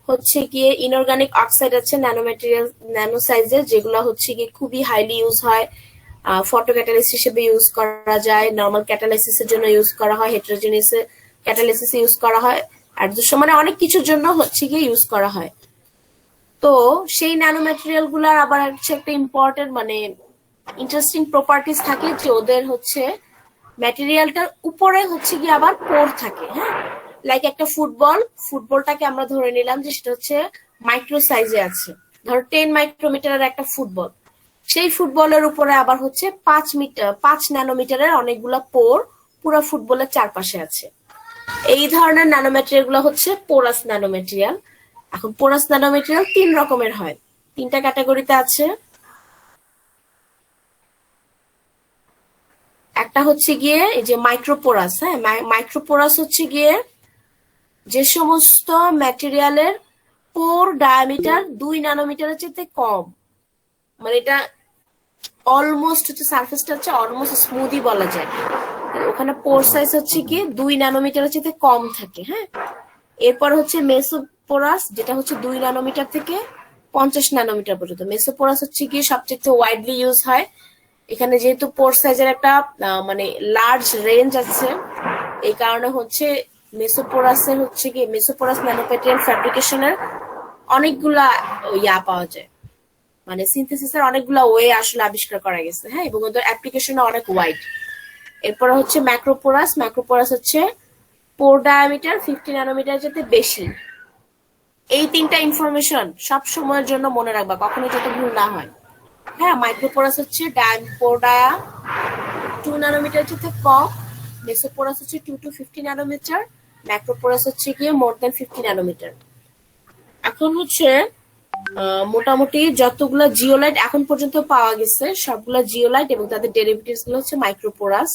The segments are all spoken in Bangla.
হচ্ছে গিয়ে ইনঅর্গানিক অক্সাইড আছে ন্যানোম্যাটেরিয়াল ন্যানো সাইজের, যেগুলো হচ্ছে গিয়ে খুবই হাইলি ইউজ হয়। ফটো ক্যাটালিস্ট হিসেবে ইউজ করা যায়, নর্মাল ক্যাটালাইসিসের জন্য ইউজ করা হয়, হেটারোজেনিয়াস ক্যাটালাইসিস ইউজ করা হয়, আর মানে অনেক কিছুর জন্য হচ্ছে গিয়ে ইউজ করা হয়। তো সেই ন্যানো ম্যাটেরিয়াল গুলার আবার হচ্ছে একটা ইম্পর্টেন্ট মানে ইন্টারেস্টিং প্রপার্টিস থাকে, যে ওদের হচ্ছে ম্যাটেরিয়ালটার উপরে হচ্ছে গিয়ে আবার পোর থাকে। হ্যাঁ, লাইক একটা ফুটবলটাকে আমরা ধরে নিলাম যে সেটা হচ্ছে মাইক্রো সাইজে আছে, ধরো 10 মাইক্রোমিটারের একটা ফুটবল। সেই ফুটবলের উপরে আবার হচ্ছে 5 ন্যানোমিটারের অনেকগুলা পোর পুরো ফুটবলের চারপাশে আছে। এই ধরনের ন্যানোমেটেরিয়াল গুলো হচ্ছে পোরাস ন্যানোমেটেরিয়াল। এখন পোরাস ন্যানোমেটেরিয়াল 3 রকমের হয়, 3টা ক্যাটাগরিতে আছে। একটা হচ্ছে গিয়ে এই যে মাইক্রোপোরাস। হ্যাঁ, মাইক্রোপোরাস হচ্ছে গিয়ে যে সমস্ত ম্যাটেরিয়ালের পোর ডায়ামিটার 2 ন্যানোমিটারের চেয়ে কম, মানে এটা অলমোস্ট হচ্ছে সারফেসটা হচ্ছে অলমোস্ট স্মুথই বলা যায়, ওখানে পোর সাইজ হচ্ছে গিয়ে 2 ন্যানোমিটারের চেয়ে কম থাকে। হ্যাঁ, এরপর হচ্ছে মেসোপোরাস, যেটা হচ্ছে 2 ন্যানোমিটার থেকে 50 ন্যানোমিটার পর্যন্ত। মেসোপোরাস হচ্ছে গিয়ে সবচেয়ে ওয়াইডলি ইউজ হয়। এখানে যেহেতু পোর সাইজের একটা মানে লার্জ রেঞ্জ আছে, এই কারণে হচ্ছে মেসোপোরাসের হচ্ছে গিয়ে মেসোপোরাস ন্যানোমেটেরিয়াল ফ্যাব্রিকেশনের অনেকগুলা ইয়া পাওয়া যায়, মানে সিনথেসিসের অনেকগুলা ওয়ে আসলে আবিষ্কার করা গেছে। হ্যাঁ, এবং ওদের অ্যাপ্লিকেশন অনেক ওয়াইড। এরপরে হচ্ছে ম্যাক্রোপোরাস হচ্ছে পোর ডায়ামিটার 50 ন্যানোমিটার যেতে বেশি। এই 3টা ইনফরমেশন সব সময়ের জন্য মনে রাখবা, কখনো যাতে ভুল না হয়। হ্যাঁ, মাইক্রোপোরাস হচ্ছে পোর ডায়া 2 ন্যানোমিটার যেতে কম, মেসোপোরাস হচ্ছে 2 to 50 ন্যানোমিটার, ম্যাক্রোপোরাস হচ্ছে গিয়ে মোর দ্যান 50 ন্যানোমিটার। এখন হচ্ছে মোটামুটি যতগুলা জিওলাইট এখন পর্যন্ত পাওয়া গেছে সবগুলা জিওলাইট এবং তাদের ডেরিভেটিভস গুলো হচ্ছে মাইক্রোপোরাস।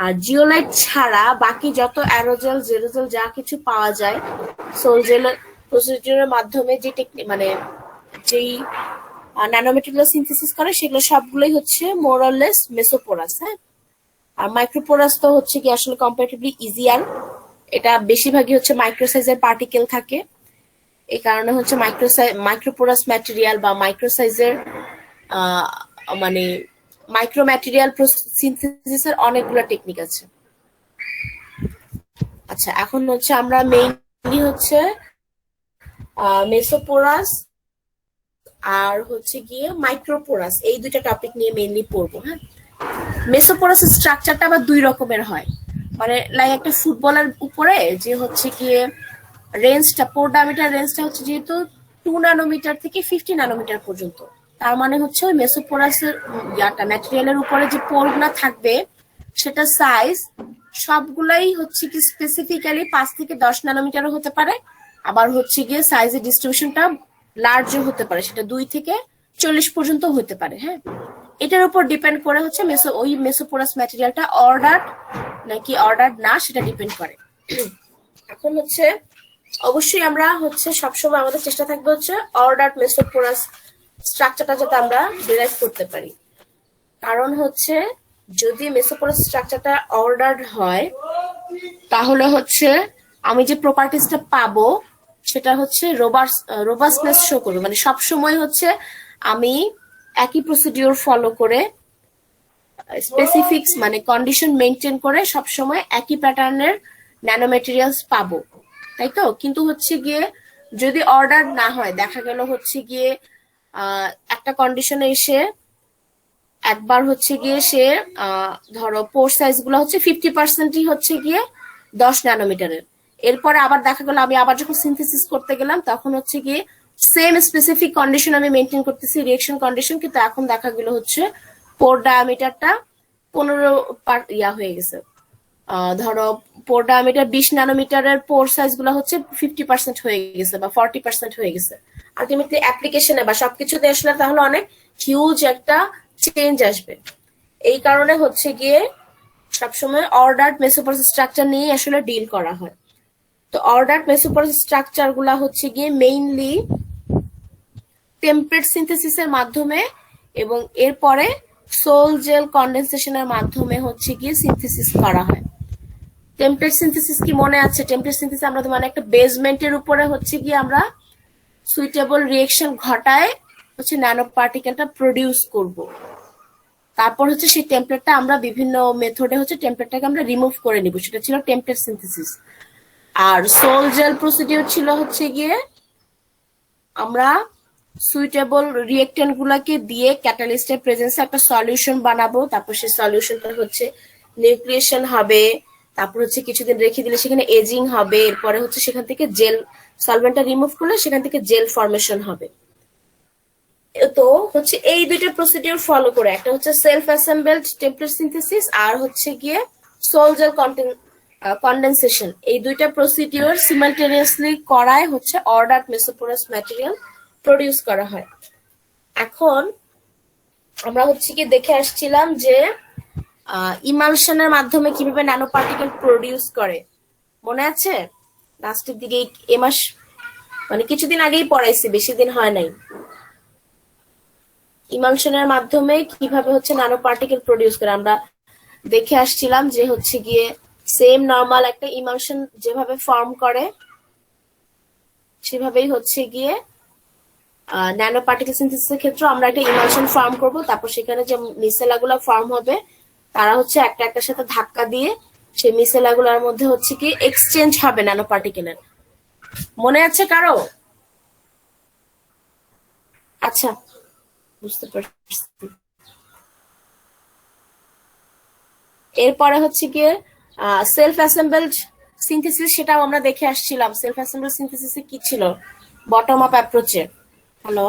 আর জিওলাইট ছাড়া বাকি যত অ্যারোজেল জেরোজেল যা কিছু পাওয়া যায় সোল জেল প্রসিডিউরের মাধ্যমে যে টেকনিক মানে যেই ন্যানোমেটেরিয়াল সিনথেসিস করে সেগুলো সবগুলোই হচ্ছে মোর অর লেস মেসোপোরাস। হ্যাঁ, আর মাইক্রোপোরাস তো হচ্ছে কি আসলে কম্পারেটিভলি ইজিয়ার, এটা বেশিরভাগই হচ্ছে মাইক্রো সাইজের পার্টিকেল থাকে। এই কারণে হচ্ছে মাইক্রোপোরাস ম্যাটেরিয়াল বা মাইক্রো সাইজের মানে মাইক্রো ম্যাটেরিয়াল সিনথেসিসের অনেকগুলো টেকনিক আছে। আচ্ছা, এখন হচ্ছে আমরা মেইনলি হচ্ছে মেসোপোরাস আর হচ্ছে গিয়ে মাইক্রোপোরাস এই দুইটা টপিক নিয়ে মেইনলি পড়বো। হ্যাঁ, মেসোপোরাসের স্ট্রাকচারটা আবার 2 রকমের হয়, মানে লাইক একটা ফুটবলের উপরে যে হচ্ছে গিয়ে রেঞ্জটা পোর ডায়ামিটার রেঞ্জটা হচ্ছে যেহেতু 2 ন্যানোমিটার থেকে 50 ন্যানোমিটার পর্যন্ত, তার মানে হচ্ছে ওই মেসোপোরাসের ইয়াটা ম্যাটেরিয়ালের উপরে যে পোরগুলা থাকবে সেটা সাইজ সবগুলাই হচ্ছে কি স্পেসিফিক্যালি 5 থেকে 10 ন্যানোমিটারও হতে পারে, আবার হচ্ছে গিয়ে সাইজের ডিস্ট্রিবিউশনটা লার্জও হতে পারে, সেটা 2 থেকে 40 পর্যন্ত হতে পারে। হ্যাঁ, এটার উপর ডিপেন্ড করে হচ্ছে ওই মেসোপোরাস ম্যাটেরিয়ালটা অর্ডার্ড নাকি অর্ডার্ড না সেটা ডিপেন্ড করে। এখন হচ্ছে অবশ্যই আমরা হচ্ছে সবসময় আমাদের চেষ্টা থাকবে হচ্ছে অর্ডার্ড মেসোপোরাস স্ট্রাকচারটা যাতে আমরা ডিরাইভ করতে পারি, কারণ হচ্ছে যদি মেসোপোরাস স্ট্রাকচারটা অর্ডার্ড হয় তাহলে হচ্ছে আমি যে প্রপার্টিসটা পাবো সেটা হচ্ছে রোবাস্টনেস শো করবে, মানে সবসময় হচ্ছে আমি একই প্রসিডিওর ফলো করে স্পেসিফিক্স মানে কন্ডিশন মেনটেন করে সবসময় একই প্যাটার্নের ন্যানোমেটেরিয়ালস পাবো, তাই তো। কিন্তু হচ্ছে গিয়ে যদি অর্ডার না হয়, দেখা গেল হচ্ছে গিয়ে একটা কন্ডিশনে এসে একবার হচ্ছে গিয়ে সে ধরো পোর সাইজ গুলো হচ্ছে 50%ই হচ্ছে গিয়ে 10 ন্যানোমিটারের, এরপরে আবার দেখা গেল আমি আবার যখন সিনথেসিস করতে গেলাম তখন হচ্ছে গিয়ে সেম স্পেসিফিক কন্ডিশন আমি মেনটেন করতেছি রিঅ্যাকশন কন্ডিশন, কিন্তু এখন দেখা গেল হচ্ছে পোর ডায়ামিটারটা 15 ইয়া হয়ে গেছে। ধরো পোর ডায়ামিটার 20 ন্যানোমিটারের পোর সাইজ গুলো হচ্ছে 50% হয়ে গেছে বা 40% হয়ে গেছে। আলটিমেটলি অ্যাপ্লিকেশনে বা সবকিছুতে আসলে তাহলে অনেক হিউজ একটা চেঞ্জ আসবে। এই কারণে হচ্ছে গিয়ে সবসময় অর্ডার্ড মেসোপোরাস স্ট্রাকচার নিয়ে আসলে ডিল করা হয়। তো অর্ডার্ড মেসোপোরাস স্ট্রাকচার গুলা হচ্ছে গিয়ে মেইনলি টেম্পলেট সিনথেসিসের মাধ্যমে এবং এরপরে সোল জেল কন্ডেনসেশনের মাধ্যমে হচ্ছে গিয়ে সিনথেসিস করা হয়। টেমপ্লেট সিনথেসিস কি মনে আছে? টেমপ্লেট সিনথেসিস আমরা মানে একটা বেসমেন্টের উপরে হচ্ছে কি আমরা সুইটেবল রিয়েকশন ঘটায় হচ্ছে ন্যানো পার্টিকেলটা প্রডিউস করব। তারপর হচ্ছে সেই টেমপ্লেটটা আমরা বিভিন্ন মেথডে হচ্ছে টেমপ্লেটটাকে আমরা রিমুভ করে নিব, সেটা ছিল টেমপ্লেট সিনথেসিস। আর সোল জেল প্রসিডিউর ছিল হচ্ছে গিয়ে আমরা সুইটেবল রিয়েক্টেন্ট গুলাকে দিয়ে ক্যাটালিস্টের প্রেজেন্সে একটা সলিউশন বানাবো, তারপর সেই সলিউশনটা হচ্ছে নিউক্লিয়েশন হবে, তারপর হচ্ছে কিছুদিন রেখে দিলে সেখানে এজিং হবে, এরপরে হচ্ছে সেখান থেকে জেল সলভেন্টটা রিমুভ করলে সেখান থেকে জেল ফরমেশন হবে। তো হচ্ছে এই দুইটা প্রসিডিউর ফলো করে, একটা হচ্ছে সেলফ অ্যাসেম্বলড টেমপ্লেট সিনথেসিস আর হচ্ছে গিয়ে সোল জেল কন্ডেনসেশন, এই দুইটা প্রসিডিউর সিমালটেনিয়াসলি করায় হচ্ছে অর্ডার্ড মেসোপোরাস ম্যাটেরিয়াল প্রডিউস করা হয়। এখন আমরা হচ্ছে কি দেখে আসছিলাম যে ইমালশনের মাধ্যমে কিভাবে ন্যানো পার্টিকেল প্রডিউস করে, মনে আছে? লাস্টের দিকে এই মাস মানে কিছুদিন আগেই পড়াইছি, বেশি দিন হয় নাই। ইমালশনের মাধ্যমে কিভাবে হচ্ছে ন্যানো পার্টিকেল প্রডিউস করে আমরা দেখে আসছিলাম যে হচ্ছে গিয়ে সেম নরমাল একটা ইমালশন যেভাবে ফর্ম করে সেভাবেই হচ্ছে গিয়ে ন্যানো পার্টিকেল সিনথেসিসের ক্ষেত্রে আমরা একটা ইমালশন ফর্ম করব, তারপর সেখানে যে মিসেলাগুলো ফর্ম হবে তারা হচ্ছে একটা একটার সাথে ধাক্কা দিয়ে সেই মিসেলাগুলোর মধ্যে হচ্ছে কি এক্সচেঞ্জ হবে ন্যানো পার্টিকেলের। মনে আছে কারো? আচ্ছা, বুঝতে পারছি। এরপরে হচ্ছে গিয়ে সেলফ অ্যাসেম্বলড সিনথেসিস, সেটাও আমরা দেখে আসছিলাম। সেলফ অ্যাসেম্বলড সিনথেসিসে কি ছিল? বটম আপ অ্যাপ্রোচে। হ্যালো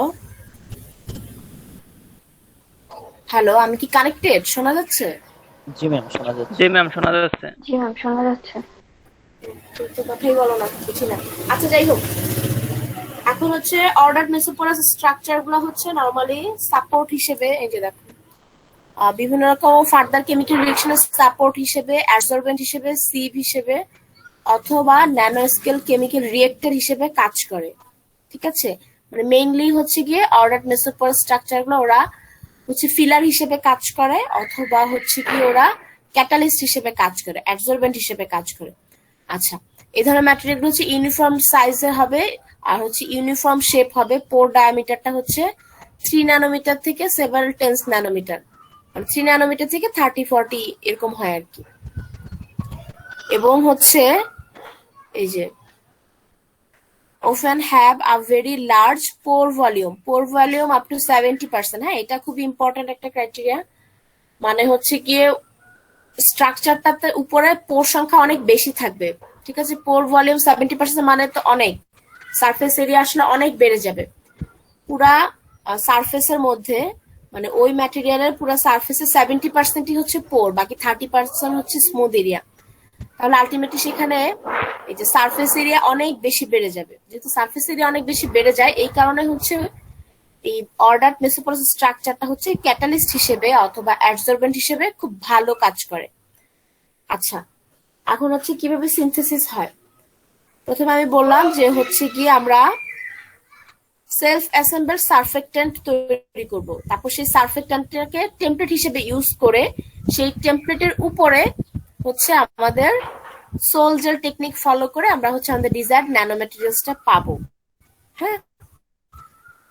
হ্যালো, আমি কি কানেক্টেড? শোনা যাচ্ছে? জি ম্যাম, শোনা যাচ্ছে। জি ম্যাম, শোনা যাচ্ছে। জি ম্যাম, শোনা যাচ্ছে। তুমি তো কথাই বলো না, বুঝি না। আচ্ছা, যাই হোক, এখন হচ্ছে অর্ডার মেসোপোরাস স্ট্রাকচার গুলো হচ্ছে নরমালি সাপোর্ট হিসেবে, এই যে দেখো বিভিন্ন রকম ফার্দার কেমিক্যাল রিঅ্যাকশনের সাপোর্ট হিসেবে, অ্যাবসর্বেন্ট হিসেবে, সিভ হিসেবে অথবা ন্যানো স্কেল কেমিক্যাল রিয়েক্টর হিসেবে কাজ করে। ঠিক আছে, মানে মেইনলি হচ্ছে গিয়ে অর্ডার মেসোপোরাস স্ট্রাকচার গুলো ওরা হচ্ছে ফিলার হিসেবে কাজ করে অথবা হচ্ছে কি ওরা ক্যাটালিস্ট হিসেবে কাজ করে, অ্যাবসর্বেন্ট হিসেবে কাজ করে। আচ্ছা, এই ধরনের ম্যাটেরিয়াল হচ্ছে ইউনিফর্ম সাইজে হবে আর হচ্ছে ইউনিফর্ম শেপ হবে। পোর ডায়ামিটারটা হচ্ছে 3 ন্যানোমিটার থেকে সেভারাল টেন্স ন্যানোমিটার, মানে 3 ন্যানোমিটার থেকে 30-40 এরকম হয় আর কি। এবং হচ্ছে এই যে often have a very large pore volume up to 70%। হ্যাঁ, এটা খুব ইম্পর্টেন্ট একটা ক্রাইটেরিয়া, মানে হচ্ছে গিয়ে স্ট্রাকচারটাতে উপরে পোর সংখ্যা অনেক বেশি থাকবে। ঠিক আছে, পোর ভলিউম 70% মানে তো অনেক, সারফেস এরিয়া আসলে অনেক বেড়ে যাবে। পুরা সারফেসের মধ্যে মানে ওই ম্যাটেরিয়ালের পুরা সারফেসে 70%ই হচ্ছে পোর, বাকি 30% হচ্ছে স্মুথ এরিয়া। তাহলে আলটিমেটলি সেখানে এই যে সারফেস এরিয়া অনেক বেশি বেড়ে যাবে। যেহেতু সারফেস এরিয়া অনেক বেশি বেড়ে যায়, এই কারণে হচ্ছে এই অর্ডার মেসোপোরাস স্ট্রাকচারটা হচ্ছে ক্যাটালিস্ট হিসেবে অথবা অ্যাবসর্বেন্ট হিসেবে খুব ভালো কাজ করে। আচ্ছা, এখন হচ্ছে কিভাবে সিনথেসিস হয়। প্রথমে আমি বললাম যে হচ্ছে কি আমরা সেলফ অ্যাসেম্বল সারফেক্ট্যান্ট তৈরি করব, তারপর সেই সারফেক্ট্যান্টটাকে টেমপ্লেট হিসেবে ইউজ করে সেই টেমপ্লেটের উপরে হচ্ছে আমাদের সোল জেল টেকনিক ফলো করে আমরা হচ্ছে আমাদের ডিজায়ার্ড ন্যানো ম্যাটেরিয়ালসটা পাবো। হ্যাঁ,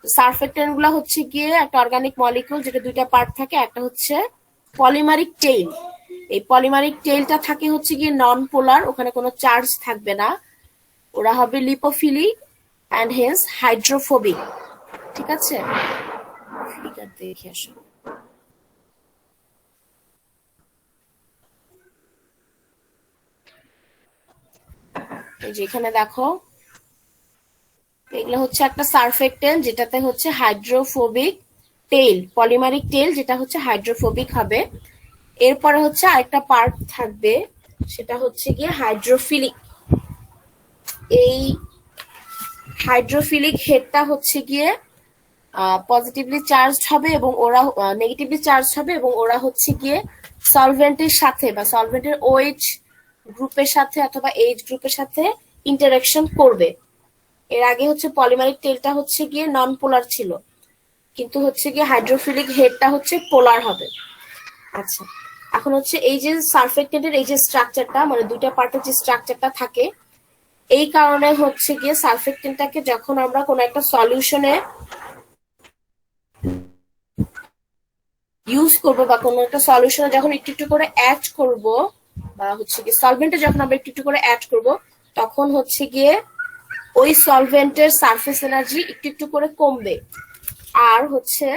সারফেক্ট্যান্ট গুলো হচ্ছে গিয়ে একটা অর্গানিক মলিকিউল যেটা দুইটা পার্ট থাকে, একটা হচ্ছে পলিমারিক টেইল। এই পলিমারিক টেইলটা থাকে হচ্ছে গিয়ে নন পোলার, ওখানে কোনো চার্জ থাকবে না, ওরা হবে লিপোফিলিক অ্যান্ড হেন্স হাইড্রোফোবিক। ঠিক আছে, ফিগার দেখে আসো। এই যে এখানে দেখো, এগুলো হচ্ছে একটা সারফেক্টেন্ট যেটাতে হচ্ছে হাইড্রোফোবিক টেইল, পলিমারিক টেইল যেটা হচ্ছে হাইড্রোফোবিক হবে। এরপরে হচ্ছে আরেকটা পার্ট থাকবে, সেটা হচ্ছে গিয়ে হাইড্রোফিলিক। এই হাইড্রোফিলিক হেডটা হচ্ছে গিয়ে পজিটিভলি চার্জড হবে এবং ওরা নেগেটিভলি চার্জ হবে এবং ওরা হচ্ছে গিয়ে সলভেন্টের সাথে বা সলভেন্টের OH গ্রুপের সাথে অথবা H গ্রুপের সাথে ইন্টারাকশন করবে। এর আগে হচ্ছে পলিমারিক টেলটা হচ্ছে গিয়ে নন পোলার ছিল, কিন্তু হচ্ছে গিয়ে হাইড্রোফিলিক হেডটা হচ্ছে পোলার হবে। আচ্ছা, এখন হচ্ছে এই যে সারফেক্টেন্টের এই যে স্ট্রাকচারটা, মানে দুইটা পার্টের যে স্ট্রাকচারটা থাকে, এই কারণে হচ্ছে গিয়ে সারফেক্টেন্টটাকে যখন আমরা কোনো একটা সলিউশনে ইউজ করব বা কোনো একটা সলিউশনে যখন একটু একটু করে অ্যাড করব, বা হচ্ছে গিয়ে সলভেন্টে যখন আমরা একটু একটু করে অ্যাড করব, তখন হচ্ছে গিয়ে ওই সলভেন্টের সারফেস এনার্জি একটু একটু করে কমবে। আর হচ্ছে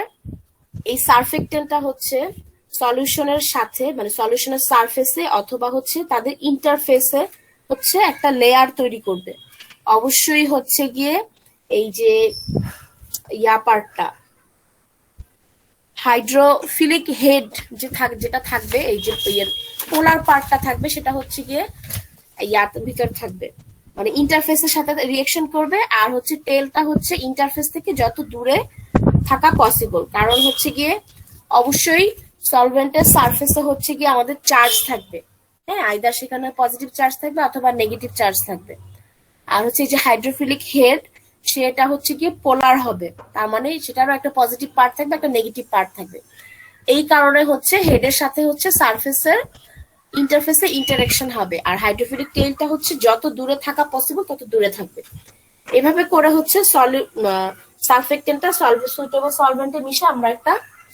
এই সারফেক্টেন্টটা হচ্ছে সলিউশনের সাথে, মানে সলিউশনের সারফেসে অথবা হচ্ছে তাদের ইন্টারফেসে হচ্ছে একটা লেয়ার তৈরি করবে। অবশ্যই হচ্ছে গিয়ে এই যে ইয়া পার্টটা, হাইড্রোফিলিক হেড যেটা থাকবে, এই যে পোলার পার্টটা থাকবে, সেটা হচ্ছে গিয়ে ইয়ার ভিতর থাকবে, মানে ইন্টারফেসের সাথে রিয়েকশন করবে। আর হচ্ছে টেলটা হচ্ছে ইন্টারফেস থেকে যত দূরে থাকা পসিবল, কারণ হচ্ছে গিয়ে অবশ্যই সলভেন্টের সারফেসে হচ্ছে গিয়ে আমাদের চার্জ থাকবে। হ্যাঁ, আইদার সেখানে পজিটিভ চার্জ থাকবে অথবা নেগেটিভ চার্জ থাকবে। আর হচ্ছে এই যে হাইড্রোফিলিক হেড, সেটা হচ্ছে গিয়ে পোলার হবে, তার মানে সেটারও একটা পজিটিভ পার্ট থাকবে, একটা নেগেটিভ পার্ট থাকবে। এই কারণে হচ্ছে হেডের সাথে হচ্ছে সারফেসের ইন্টারফেসে ইন্টারাকশন হবে। আর হাইড্রোফিলিক টেইলটা হচ্ছে যত দূরে থাকা পসিবল তত দূরে থাকবে। এভাবে করে হচ্ছে সারফেক্টেন্টটা সুইটেবল সলভেন্টে মিশে আমরা একটা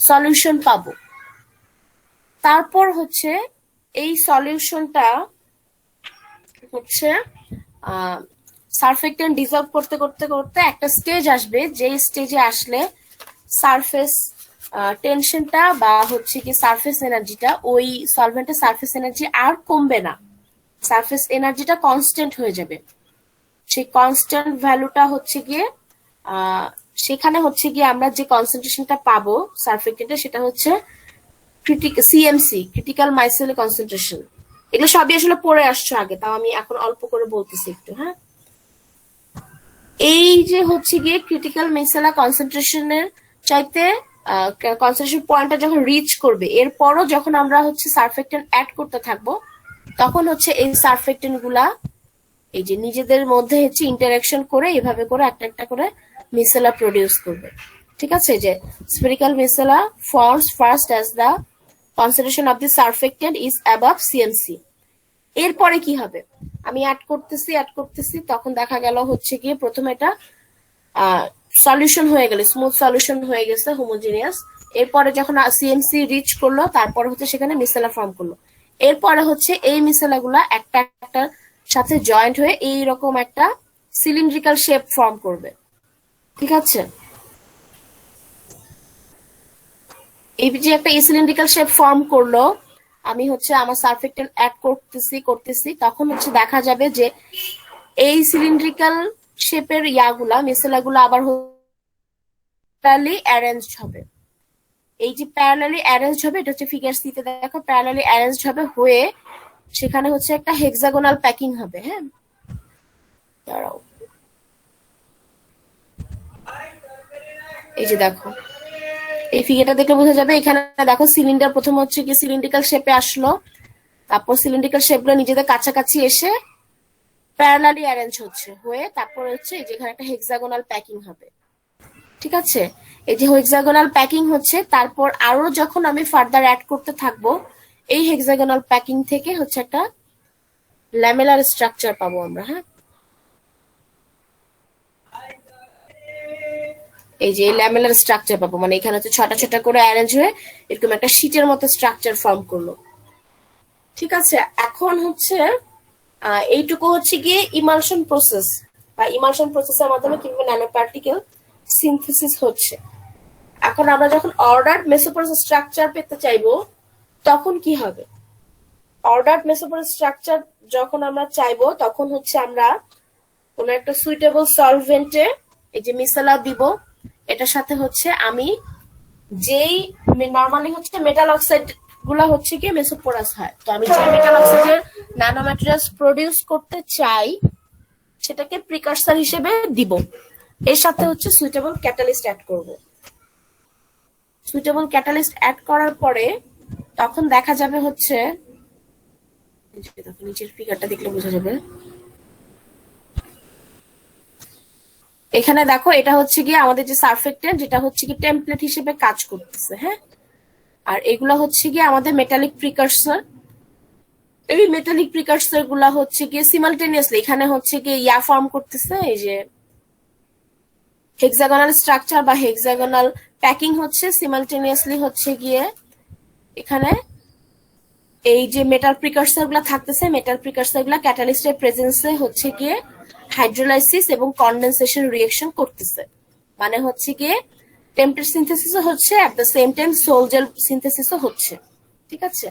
সলিউশন পাবো। তারপর হচ্ছে এই সলিউশনটা হচ্ছে সারফেক্টেন্ট ডিজলভ করতে করতে করতে একটা স্টেজ আসবে, যে স্টেজে আসলে সারফেস টেনশনটা বা হচ্ছে কি সারফেস এনার্জিটা, ওই সলভেন্টের সারফেস এনার্জি আর কমবে না, সারফেস এনার্জিটা কনস্ট্যান্ট হয়ে যাবে। সেই কনস্ট্যান্ট ভ্যালুটা হচ্ছে গিয়ে সেখানে হচ্ছে গিয়ে আমরা যে কনসেন্ট্রেশনটা পাবো সারফেক্টেন্টে, সেটা হচ্ছে সিএমসি, ক্রিটিক্যাল মাইসেলিক কনসেন্ট্রেশন। এগুলো সবই আসলে পড়ে আসছো আগে, তাও আমি এখন অল্প করে বলতেছি একটু। হ্যাঁ, এই যে হচ্ছে গিয়ে ক্রিটিক্যাল মিসেলা কনসেন্ট্রেশনের চাইতে কনসেন্ট্রেশন পয়েন্টটা যখন রিচ করবে, এরপরও যখন আমরা হচ্ছে সারফেক্টেন্ট অ্যাড করতে থাকবো, তখন হচ্ছে এই সারফেক্টেন্ট গুলা এই যে নিজেদের মধ্যে হচ্ছে ইন্টারাকশন করে এভাবে করে একটা একটা করে মিসেলা প্রডিউস করবে। ঠিক আছে, যে spherical micelle forms first as the concentration of the surfactant is above CMC. এরপরে কি হবে, আমি অ্যাড করতেছি, তখন দেখা গেল হচ্ছে গিয়ে প্রথমে এটা সলিউশন হয়ে গেল, স্মুথ সলিউশন হয়ে গেছে, হোমোজিনিয়াস। এরপরে যখন সিএমসি রিচ করলো, তারপরে হচ্ছে সেখানে মিসেলা ফর্ম করলো। এরপরে হচ্ছে এই মিসেলা গুলা একটা একটা সাথে জয়েন্ট হয়ে এইরকম একটা সিলিন্ড্রিক্যাল শেপ ফর্ম করবে। ঠিক আছে, এই যে একটা সিলিন্ড্রিক্যাল শেপ ফর্ম করলো, আমি হচ্ছে আমার সারফেক্টেন্ট অ্যাড করতেছি, তখন হচ্ছে দেখা যাবে যে এই সিলিন্ড্রিক্যাল শেপের ইয়াগুলা মিসেলাগুলা আবার প্যারালালি অ্যারেঞ্জড হবে। এই যে প্যারালালি অ্যারেঞ্জড হবে, এটা হচ্ছে ফিগার সি তে দেখো, প্যারালালি অ্যারেঞ্জড হবে হয়ে সেখানে হচ্ছে একটা হেক্সাগোনাল প্যাকিং হবে। হ্যাঁ, দাঁড়াও, এই যে দেখো, এই ফিগারটা দেখলে বোঝা যাবে। এখানে দেখো সিলিন্ডার প্রথম হচ্ছে কি সিলিন্ড্রিক্যাল শেপে আসলো, তারপর সিলিন্ড্রিক্যাল শেপগুলো নিজেদের কাছাকাছি এসে প্যারালালি অ্যারেঞ্জ হয়ে তারপর হচ্ছে যেখানে একটা হেক্সাগোনাল প্যাকিং হবে। ঠিক আছে, এই যে হেক্সাগোনাল প্যাকিং হচ্ছে, তারপর আরো যখন আমি ফার্দার অ্যাড করতে থাকবো, এই হেক্সাগোনাল প্যাকিং থেকে হচ্ছে একটা ল্যামেলার স্ট্রাকচার পাবো আমরা। হ্যাঁ, এই যে ল্যামেলার স্ট্রাকচার পাবো, মানে এখানে হচ্ছে ছটা ছটা করে অ্যারেঞ্জ হয়ে এরকম একটা শীটের মতো স্ট্রাকচার ফর্ম করলো। ঠিক আছে, এখন হচ্ছে এইটুকু হচ্ছে গিয়ে ইমালশন প্রসেস, বা ইমালশন প্রসেসের মাধ্যমে কিভাবে ন্যানো পার্টিকেল সিনথেসিস হচ্ছে। এখন আমরা যখন অর্ডার্ড মেসোপোরাস স্ট্রাকচার পেতে চাইবো, তখন কি হবে? অর্ডার্ড মেসোপোরাস স্ট্রাকচার যখন আমরা চাইবো, তখন হচ্ছে আমরা কোন একটা সুইটেবল সলভেন্টে এই যে মিসেলা দিব, এটার সাথে হচ্ছে আমি যেই নরমালি হচ্ছে মেটাল অক্সাইড গুলা হচ্ছে কি মেসোপোরাস হয়, তো আমি যে মেটাল অক্সাইডের ন্যানো ম্যাটেরিয়ালস প্রডিউস করতে চাই সেটাকে প্রিকারসর হিসেবে দিব। এর সাথে হচ্ছে সুইটেবল ক্যাটালিস্ট অ্যাড করব। সুইটেবল ক্যাটালিস্ট অ্যাড করার পরে তখন দেখা যাবে হচ্ছে, নিচের ফিগারটা দেখলে বোঝা যাবে, এখানে দেখো এটা হচ্ছে গিয়ে আমাদের যে সারফেক্টেন্ট, যেটা হচ্ছে কি টেমপ্লেট হিসেবে কাজ করতেছে। হ্যাঁ, আর এগুলা হচ্ছে গিয়ে আমাদের মেটালিক প্রিকারসর। এই মেটালিক প্রিকারসর গুলা হচ্ছে গিয়ে সিমালটেনিয়াসলি এখানে হচ্ছে গিয়ে ফর্ম করতেছে, এই যে হেক্সাগোনাল স্ট্রাকচার বা হেক্সাগোনাল প্যাকিং হচ্ছে, সিমালটেনিয়াসলি হচ্ছে গিয়ে এখানে এই যে মেটাল প্রিকারসর গুলা থাকতেছে, মেটাল প্রিকারসর গুলা ক্যাটালিস্টের প্রেজেন্সে হচ্ছে গিয়ে হাইড্রোলাইসিস এবং কনডেনসেশন রিয়েকশন করতেছে। মানে হচ্ছে গিয়ে টেম্পলেট সিনথেসিসও হচ্ছে, at the same time sol gel সিনথেসিসও হচ্ছে। ঠিক আছে,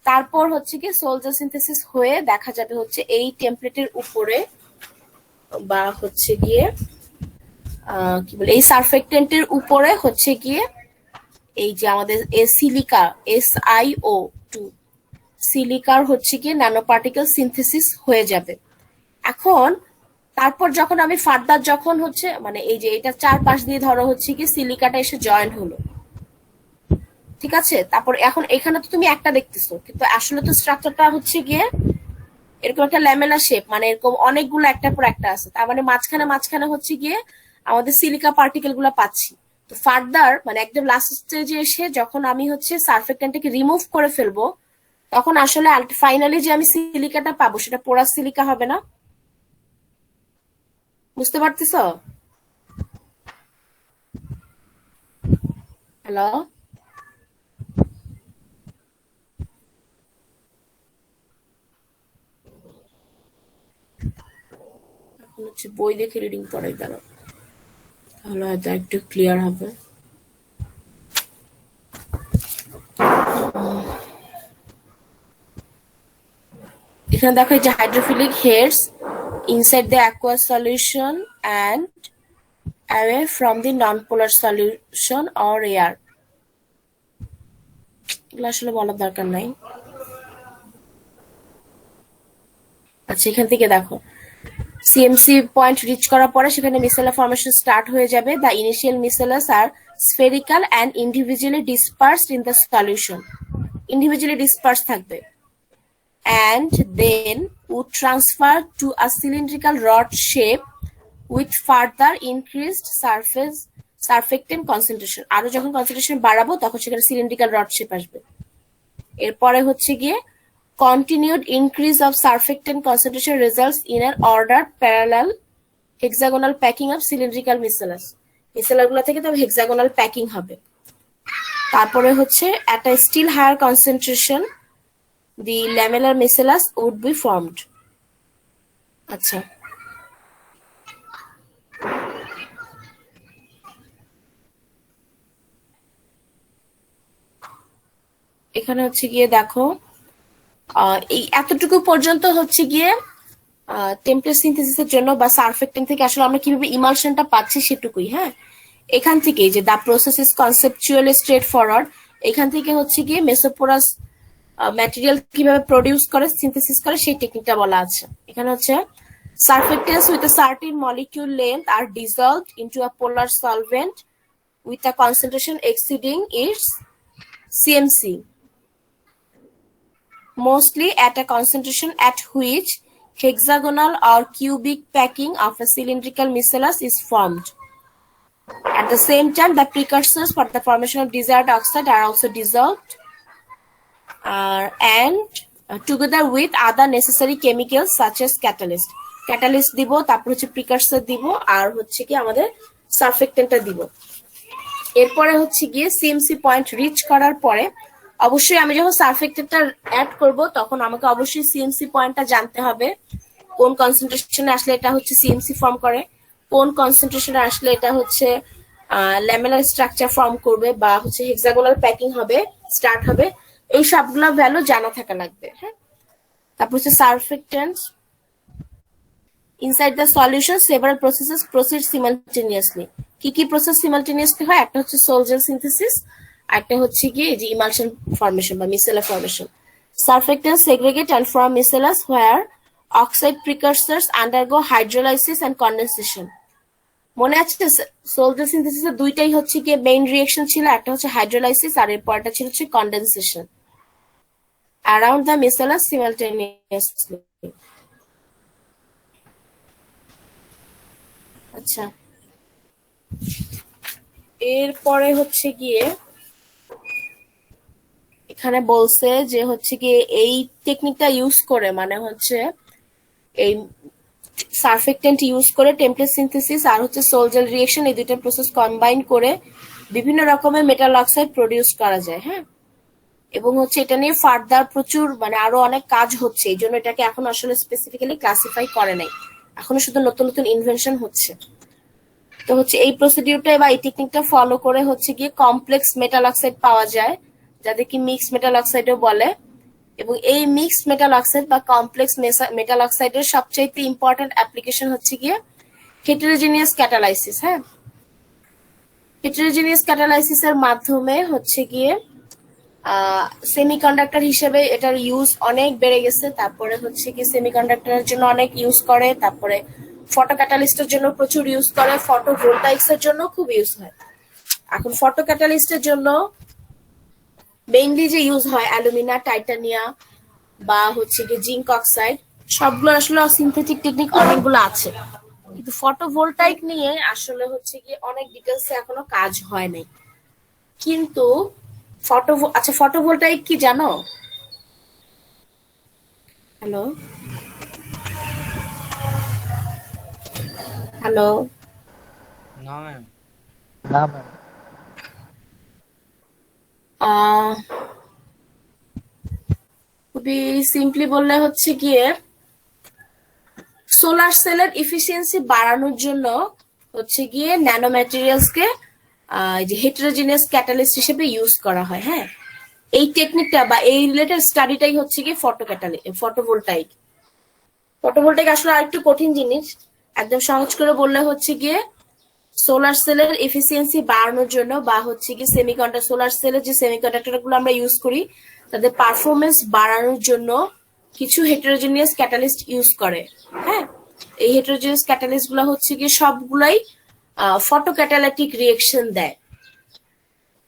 তারপর হচ্ছে গিয়ে সোল জেল সিনথেসিস হয়ে দেখা যাবে হচ্ছে এই টেমপ্লেটের উপরে বা হচ্ছে গিয়ে কি বলে এই সারফেক্টেন্টের উপরে হচ্ছে গিয়ে এই যে আমাদের সিলিকা SiO2 সিলিকার হচ্ছে গিয়ে ন্যানো পার্টিকেল সিনথেসিস হয়ে যাবে। এখন তারপর যখন আমি ফার্দার যখন হচ্ছে মানে এই যে এটা চারপাশ দিয়ে ধরো হচ্ছে কি সিলিকাটা এসে জয়েন হলো, ঠিক আছে, তারপর এখন এখানে তো তুমি একটা দেখতেছো, কিন্তু আসলে তো স্ট্রাকচারটা হচ্ছে গিয়ে এরকম একটা ল্যামেলা শেপ, মানে এরকম অনেকগুলো একটার পর একটা আছে, তার মানে মাঝখানে মাঝখানে হচ্ছে গিয়ে আমাদের সিলিকা পার্টিকেল গুলো পাচ্ছি। তো ফার্দার মানে একদম লাস্ট স্টেজে এসে যখন আমি হচ্ছে সারফেক্টেন্টটাকে রিমুভ করে ফেলবো, তখন আসলে ফাইনালি যে আমি সিলিকাটা পাবো সেটা পোরাস সিলিকা হবে না। বুঝতে পারতেছ? হ্যালো, এখন হচ্ছে বই দেখে রিডিং পড়াই দাঁড়াও, তাহলে হয়তো একটু ক্লিয়ার হবে। এখানে দেখো এই যে hydrophilic heads inside the aqueous solution and away from the non polar solution or air. এগুলো আসলে বলার দরকার নাই। আচ্ছা, এখান থেকে দেখো সিএমসি পয়েন্ট রিচ করার পরে সেখানে মিসেলা ফর্মেশন স্টার্ট হয়ে যাবে। The initial micelles are spherical and individually dispersed in the solution, individually disperse থাকবে, and then would transfer to a cylindrical rod shape with further increased surface surfactant concentration। আরো যখন কনসেন্ট্রেশন বাড়াবো তখন সেখানে সিলিন্ড্রিক্যাল রড শেপ আসবে। এরপরে হচ্ছে গিয়ে continued increase of surfactant concentration results in an ordered parallel hexagonal packing of cylindrical micellus। মিসেলার গুলো থেকে তবে হেক্সাগোনাল প্যাকিং হবে। তারপরে হচ্ছে at a still higher concentration the lamellar micellus would be formed। আচ্ছা, এখানে হচ্ছে গিয়ে দেখো এই এতটুকু পর্যন্ত হচ্ছে গিয়ে টেমপ্লেট সিনথেসিসের জন্য বা সারফেক্টেন্ট থেকে আসলে আমরা কিভাবে ইমালশনটা পাচ্ছি সেটুকুই। হ্যাঁ, এখান থেকে যে the process is conceptually straightforward, এখান থেকে হচ্ছে গিয়ে মেসোপোরাস ম্যাটেরিয়াল কিভাবে প্রডিউস করে সিনথেসিস করে সেই টেকনিকটা বলা আছে। এখানে হচ্ছে surfactants with a certain molecule length are dissolved into a polar solvent with a concentration exceeding its CMC, mostly at a concentration at which hexagonal or cubic packing of a cylindrical micellus is formed. At the same time, the precursors for the formation of desired oxide are also dissolved and together with other necessary chemicals such as catalyst. Catalyst দিব, তারপর হচ্ছে প্রিকারসর দিব, আর হচ্ছে কি আমাদের সারফেক্টেন্টটা দিব। এরপরে হচ্ছে গিয়ে সিএমসি পয়েন্ট রিচ করার পরে অবশ্যই আমি যখন সারফেক্টেন্টটা অ্যাড করব তখন আমাকে অবশ্যই সিএমসি পয়েন্টটা জানতে হবে, কোন কনসেন্ট্রেশনে আসলে এটা হচ্ছে সিএমসি ফর্ম করে, কোন কনসেন্ট্রেশনে আসলে এটা হচ্ছে ল্যামেলার স্ট্রাকচার ফর্ম করবে বা হচ্ছে হেক্সাগোনাল প্যাকিং হবে, স্টার্ট হবে। এই সবগুলো ভ্যালু জানা থাকা লাগবে। হ্যাঁ, তারপর হচ্ছে surfactant inside the solution several processes proceed simultaneously। কি কি প্রসেস সিমালটেনিয়াসলি হয়? একটা হচ্ছে সোল জেল সিনথেসিস, একটা হচ্ছে কি যে ইমালশন ফর্মেশন বা মিসেলা formation. সারফেক্টেন্টস segregate and form micellus where oxide precursors undergo hydrolysis and condensation। মনে আছে সোল জেল সিনথেসিসের দুইটাই হচ্ছে কি মেইন রিঅ্যাকশন ছিল, একটা হচ্ছে হাইড্রোলাইসিস আর এরপরটা ছিল হচ্ছে condensation around the micellus simultaneously। আচ্ছা, এরপরে হচ্ছে গিয়ে এখানে বলছে যে হচ্ছে কি এই টেকনিকটা ইউজ করে মানে হচ্ছে এই সারফেক্টেন্ট ইউজ করে টেমপ্লেট সিনথেসিস আর হচ্ছে সোলজেল রিয়েকশন এই দুইটা প্রসেস কম্বাইন করে বিভিন্ন রকমের মেটাল অক্সাইড প্রডিউস করা যায়। হ্যাঁ, এবং হচ্ছে এটা নিয়ে ফার্দার প্রচুর মানে আরো অনেক কাজ হচ্ছে, এই জন্য এটাকে এখন আসলে স্পেসিফিক্যালি ক্লাসিফাই করে নাই, এখনো শুধু নতুন নতুন ইনভেনশন হচ্ছে। তো হচ্ছে এই প্রসিডিউরটা বা এই টেকনিকটা ফলো করে হচ্ছে গিয়ে কমপ্লেক্স মেটাল অক্সাইড পাওয়া যায়, যাদেরকে মিক্স মেটাল অক্সাইডও বলে। এবং এই মিক্স মেটাল অক্সাইড বা কমপ্লেক্স মেটাল অক্সাইডের সবচাইতে ইম্পর্টেন্ট অ্যাপ্লিকেশন হচ্ছে গিয়ে হেটেরোজেনিয়াস ক্যাটালাইসিস। হ্যাঁ, হেটেরোজেনিয়াস ক্যাটালাইসিসের মাধ্যমে হচ্ছে গিয়ে সেমিকন্ডাক্টর হিসেবে এটার ইউজ অনেক বেড়ে গেছে। তারপরে হচ্ছে কি সেমিকন্ডাক্টরের জন্য অনেক ইউজ করে, তারপরে ফটো ক্যাটালিস্টের জন্য প্রচুর ইউজ করে, ফটো ভোল্টাইক্স এর জন্য খুব ইউজ হয়। এখন ফটো ক্যাটালিস্টের জন্য মেইনলি যে ইউজ হয় অ্যালুমিনা, টাইটানিয়া বা হচ্ছে কি জিঙ্ক অক্সাইড, সবগুলো আসলে সিনথেটিক টেকনিক অনেকগুলো আছে, কিন্তু ফটোভোল্টাইক নিয়ে আসলে হচ্ছে কি অনেক ডিটেলস এখনো কাজ হয় নাই। কিন্তু আচ্ছা ফটোভোল্টাইক কি জানো? হ্যালো হ্যালো না ম্যাম। না ম্যাম। খুবই সিম্পলি বললে হচ্ছে গিয়ে সোলার সেলের ইফিসিয়েন্সি বাড়ানোর জন্য হচ্ছে গিয়ে ন্যানো ম্যাটেরিয়ালসকে যে হেটেরোজেনিয়াস ক্যাটালিস্ট হিসেবে ইউজ করা হয়। হ্যাঁ, এই টেকনিকটা বা এই রিলেটেড স্টাডিটাই হচ্ছে গিয়ে ফটোভোল্টাইক। ফটোভোল্টাইক আসলে আরেকটু কঠিন জিনিস, একদম সহজ করে বললে হচ্ছে গিয়ে সোলার সেলের এফিসিয়েন্সি বাড়ানোর জন্য বা হচ্ছে গিয়ে সোলার সেলের যে সেমিকন্ডাক্টর গুলো আমরা ইউজ করি তাদের পারফরমেন্স বাড়ানোর জন্য কিছু হেটেরোজেনিয়াস ক্যাটালিস্ট ইউজ করে। হ্যাঁ, এই হেটেরোজেনিয়াস ক্যাটালিস্ট গুলো হচ্ছে গিয়ে সবগুলাই ফটো ক্যাটালাইটিক রিয়েকশন দেয়।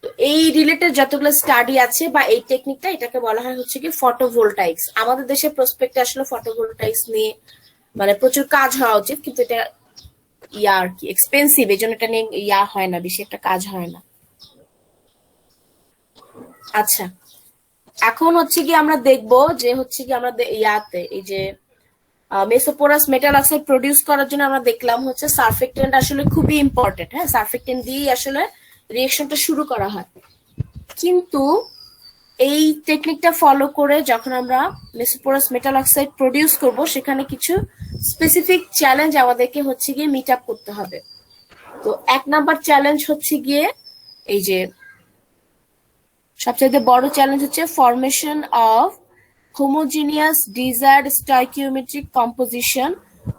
তো এই রিলেটেড যতগুলো স্টাডি আছে বা এই টেকনিকটা এটাকে বলা হয় হচ্ছে কি ফটোভোল্টাইক্স। আমাদের দেশের প্রসপেক্টে আসলে ফটোভোল্টাইক্স নিয়ে মানে প্রচুর কাজ হওয়া উচিত, কিন্তু এটা আর কি এক্সপেন্সিভ, এই জন্য এটা নিয়ে হয় না, বেশি একটা কাজ হয় না। আচ্ছা, এখন হচ্ছে কি আমরা দেখবো যে হচ্ছে কি আমরা এই যে মেসোপোরাস মেটাল অক্সাইড প্রডিউস করার জন্য আমরা দেখলাম হচ্ছে সারফেক্টেন্ট আসলে খুবই ইম্পর্টেন্ট। হ্যাঁ, সারফেক্টেন্ট দিয়েই আসলে রিয়েকশনটা শুরু করা হয়। কিন্তু এই টেকনিকটা ফলো করে যখন আমরা মেসোপোরাস মেটাল অক্সাইড প্রডিউস করব, সেখানে কিছু স্পেসিফিক চ্যালেঞ্জ আমাদেরকে হচ্ছে গিয়ে মিট আপ করতে হবে। তো 1 নাম্বার চ্যালেঞ্জ হচ্ছে গিয়ে এই যে সবচেয়ে বড় চ্যালেঞ্জ হচ্ছে formation of homogeneous desired stoichiometric composition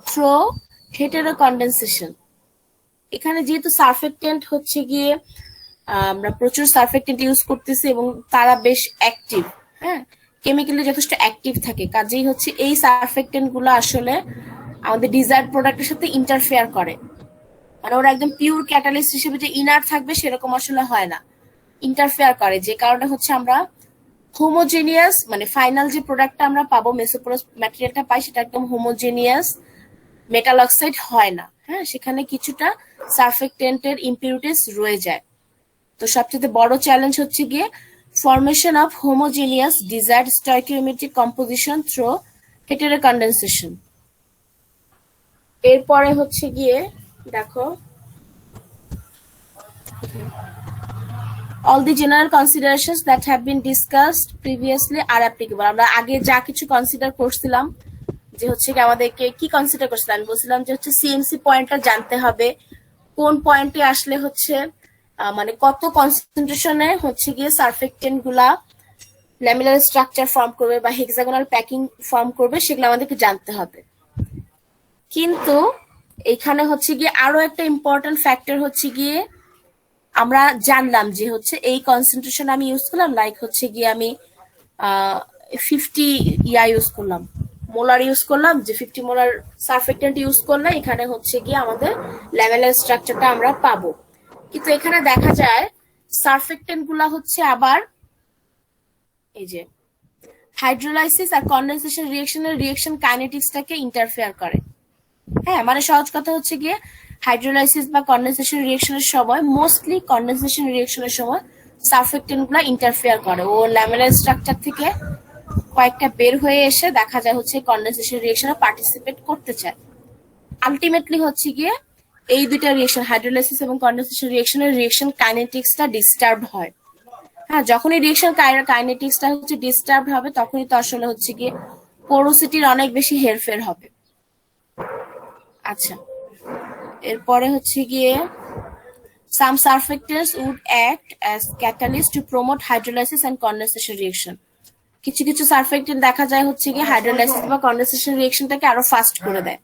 through heterocondensation. এখানে যেহেতু সারফেক্টেন্ট হচ্ছে গিয়ে আমরা প্রচুর সারফেক্টেন্ট ইউজ করতেছি এবং তারা বেশ অ্যাক্টিভ, হ্যাঁ কেমিক্যালি যথেষ্ট অ্যাক্টিভ থাকে, কাজেই হচ্ছে এই সারফেক্টেন্ট গুলো আসলে আমাদের ডিজায়ার্ড প্রোডাক্টের সাথে ইন্টারফেয়ার করে। মানে ওরা একদম পিওর ক্যাটালিস্ট হিসেবে যে ইনার থাকবে সেরকম আসলে হয় না, ইন্টারফেয়ার করে, যে কারণে হচ্ছে আমরা হোমোজেনিয়াস মানে ফাইনাল যে প্রোডাক্টটা আমরা পাবো, মেসোপোরাস ম্যাটেরিয়ালটা পাই, সেটা একদম হোমোজেনিয়াস মেটাল অক্সাইড হয় না। হ্যাঁ, সেখানে কিছুটা সারফেক্টেন্টের ইম্পিউরিটিস রয়ে যায়। তো সবচেয়ে বড় চ্যালেঞ্জ হচ্ছে গিয়ে formation of homogeneous desired stoichiometric composition through heterocondensation. এরপরে হচ্ছে গিয়ে দেখো all the general considerations that have been discussed previously are applicable. আমরা আগে যা কিছু কনসিডার করছিলাম, যে হচ্ছে কি আমাদেরকে কি কনসিডার করছিলাম, আমি বলছিলাম যে হচ্ছে সিএমসি পয়েন্টটা জানতে হবে, কোন পয়েন্টে আসলে হচ্ছে মানে কত কনসেন্ট্রেশনে হচ্ছে গিয়ে সারফেক্টেন্ট গুলা ল্যামিনার স্ট্রাকচার ফর্ম করবে বা হেক্সাগোনাল প্যাকিং ফর্ম করবে, সেগুলো আমাদেরকে জানতে হবে। কিন্তু এখানে হচ্ছে গিয়ে আরো একটা ইম্পর্টেন্ট ফ্যাক্টর হচ্ছে গিয়ে আমরা জানলাম যে হচ্ছে এই কনসেন্ট্রেশন আমি ইউজ করলাম, লাইক হচ্ছে গিয়ে আমি 50 ইউজ করলাম, মোলার ইউজ করলাম, যে 50 মোলার সারফেক্টেন্ট ইউজ করলে এখানে হচ্ছে গিয়ে আমাদের ল্যামেলার স্ট্রাকচারটা আমরা পাবো। কিন্তু এখানে দেখা যায় সারফেক্টেন্ট গুলা হচ্ছে আবার এই যে হাইড্রোলাইসিস আর কন্ডেনসেশন রিয়েকশনের রিয়েকশন কাইনেটিক্সটাকে ইন্টারফেয়ার করে। হ্যাঁ, মানে সহজ কথা হচ্ছে গিয়ে হাইড্রোলাইসিস বা কন্ডেনসেশন রিয়েকশনের সময়, মোস্টলি কন্ডেনসেশন রিয়েকশনের সময় সারফেক্টেন্ট গুলা ইন্টারফেয়ার করে, ও ল্যামেলার স্ট্রাকচার থেকে কয়েকটা বের হয়ে এসে দেখা যায় হচ্ছে কন্ডেনসেশন রিয়েকশনে পার্টিসিপেট করতে চায়। আলটিমেটলি হচ্ছে গিয়ে এই দুইটা রিয়েকশন, হাইড্রোলাইসিস এবং কন্ডেনসেশন রিয়েকশনের রিয়েকশন কাইনেটিক্সটা ডিস্টার্ব হয়। হ্যাঁ, যখন এই রিয়েকশন কাইনেটিক্সটা হচ্ছে ডিস্টার্ব হবে তখনই তো আসলে হচ্ছে গিয়ে পোরোসিটির অনেক বেশি হেরফের হবে। আচ্ছা, এরপরে হচ্ছে গিয়ে some surfactants would act as catalyst to promote hydrolysis and condensation reaction. কিছু কিছু সারফেক্টেন্ট দেখা যায় হচ্ছে গিয়ে হাইড্রোলাইসিস বা কন্ডেনসেশন রিয়েকশনটাকে আরো ফাস্ট করে দেয়।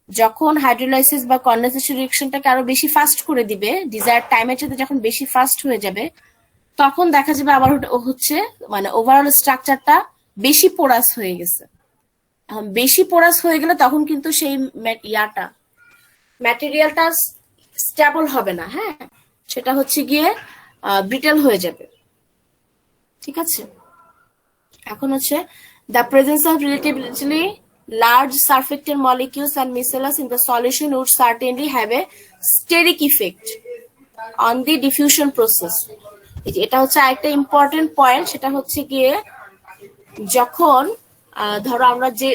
যখন হাইড্রোলাইসিস বা কন্ডেনসেশন রিয়েকশনটাকে আরো বেশি ফাস্ট করে দিবে, ডিজায়ার টাইমের সাথে যখন বেশি ফাস্ট হয়ে যাবে, তখন দেখা যাবে আবার হচ্ছে মানে ওভারঅল স্ট্রাকচারটা বেশি পোরাস হয়ে গেছে। এখন বেশি পোরাস হয়ে গেলে তখন কিন্তু সেই ম্যাটেরিয়ালটা স্টেবল হবে না, হ্যাঁ, সেটা হচ্ছে গিয়ে ব্রিটেল হয়ে যাবে। ঠিক আছে, এখন হচ্ছে the presence of relatively large surfactant molecules and micellus in the solution would certainly have a steric effect on the diffusion process. এটা হচ্ছে আরেকটা ইম্পর্টেন্ট পয়েন্ট, সেটা হচ্ছে গিয়ে যখন ধরো আমরা যে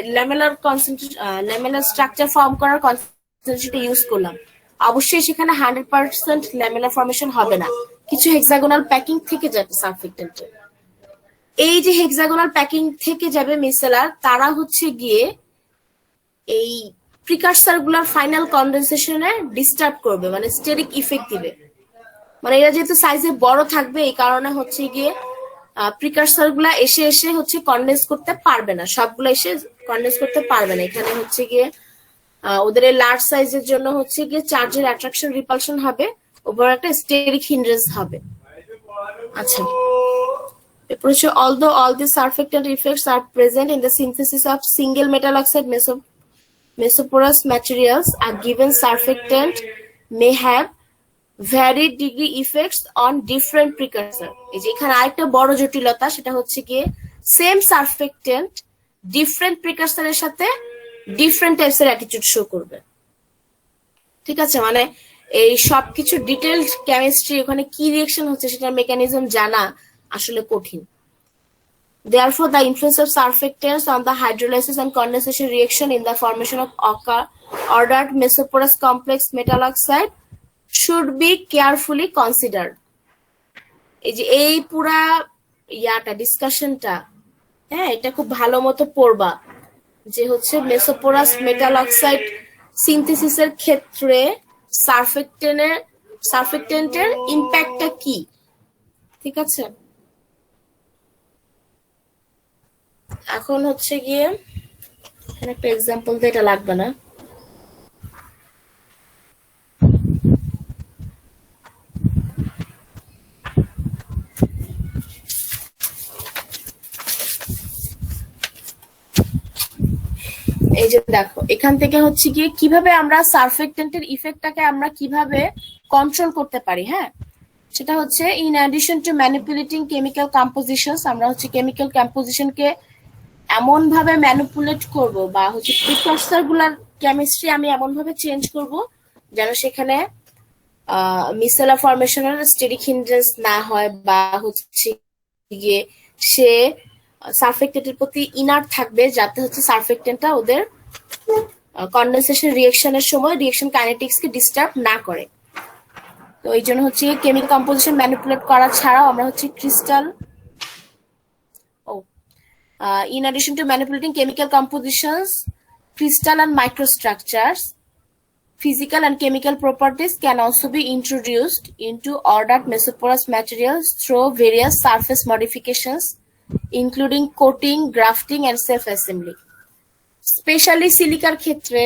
ল্যামেলার স্ট্রাকচার ফর্ম করার কনসেন্ট্রেশনটা ইউজ করলাম, অবশ্যই সেখানে 100% ল্যামেলার ফর্মেশন হবে না, কিছু হেক্সাগোনাল প্যাকিং থেকে যাবে সারফেক্টেন্টে। এই যে হেক্সাগোনাল প্যাকিং থেকে যাবে মিসেলার, তারা হচ্ছে গিয়ে এই প্রিকারসার গুলার ফাইনাল কন্ডেনসেশনে ডিস্টার্ব করবে, মানে স্টেরিক ইফেক্ট দিবে। মানে এরা যেহেতু সাইজে বড় থাকবে, এই কারণে হচ্ছে গিয়ে প্রিকারসার গুলা এসে এসে হচ্ছে কন্ডেন্স করতে পারবে না, সবগুলো এসে কন্ডেন্স করতে পারবে না। এখানে হচ্ছে গিয়ে ওদের লার্জ সাইজের জন্য হচ্ছে গিয়ে চার্জের অ্যাট্রাকশন রিপালশন হবে, ওপর একটা স্টেরিক হিন্ড্রেন্স হবে। আচ্ছা, এরপর হচ্ছে although all these surfactant effects are present in the synthesis of single metal oxide mesoporous materials, a given surfactant may have varied degree effects on different precursor. এই যে এখানে আরেকটা বড় জটিলতা, সেটা হচ্ছে গিয়ে সেম সারফেক্টেন্ট ডিফারেন্ট প্রিকারসরের সাথে ডিফারেন্ট টাইপস এর অ্যাটিটিউড শো করবে। ঠিক আছে, মানে এই সবকিছু ডিটেইলড কেমিস্ট্রি, ওখানে কি রিঅ্যাকশন হচ্ছে সেটার মেকানিজম জানা আসলে কঠিন। Therefore, the influence of surfactants on the hydrolysis and condensation reaction in the formation of ordered mesoporous complex metal oxide should be carefully considered. এই যে এই পুরা ডিসকাশনটা, হ্যাঁ, এটা খুব ভালো মতো পড়বা, যে হচ্ছে মেসোপোরাস মেটাল অক্সাইড সিনথেসিসের ক্ষেত্রে সারফেক্টেন্টের ইম্প্যাক্টটা কি। ঠিক আছে, এখন হচ্ছে গিয়ে এখানে একটা এক্সাম্পল দিয়ে, এটা লাগবে না। এই যে দেখো, এখান থেকে হচ্ছে গিয়ে কিভাবে আমরা সারফেক্টেন্টের ইফেক্টটাকে আমরা কিভাবে কন্ট্রোল করতে পারি। হ্যাঁ, সেটা হচ্ছে in addition to manipulating chemical compositions, আমরা হচ্ছে কেমিক্যাল কম্পোজিশনকে এমন ভাবে ম্যানিপুলেট করব, বা হচ্ছে প্রিকারসর গুলার কেমিস্ট্রি আমি এমন ভাবে চেঞ্জ করব যেন সেখানে মিসেলা ফরমেশনের স্টেরিক হিন্ড্রেন্স না হয়, বা হচ্ছে গিয়ে সে সারফেক্টেন্টের প্রতি ইনার্ট থাকবে, যাতে হচ্ছে সারফেক্টেন্টটা ওদের কন্ডেনসেশন রিঅ্যাকশনের সময় রিঅ্যাকশন কাইনেটিক্স কে ডিস্টার্ব না করে। তো এই জন্য হচ্ছে কেমিক্যাল কম্পোজিশন ম্যানিপুলেট করা ছাড়াও আমরা হচ্ছে in addition to manipulating chemical compositions, crystal and microstructures, physical and chemical properties can also be introduced into ordered mesoporous materials through various surface modifications, including coating, grafting, and self-assembly. Especially silica ক্ষেত্রে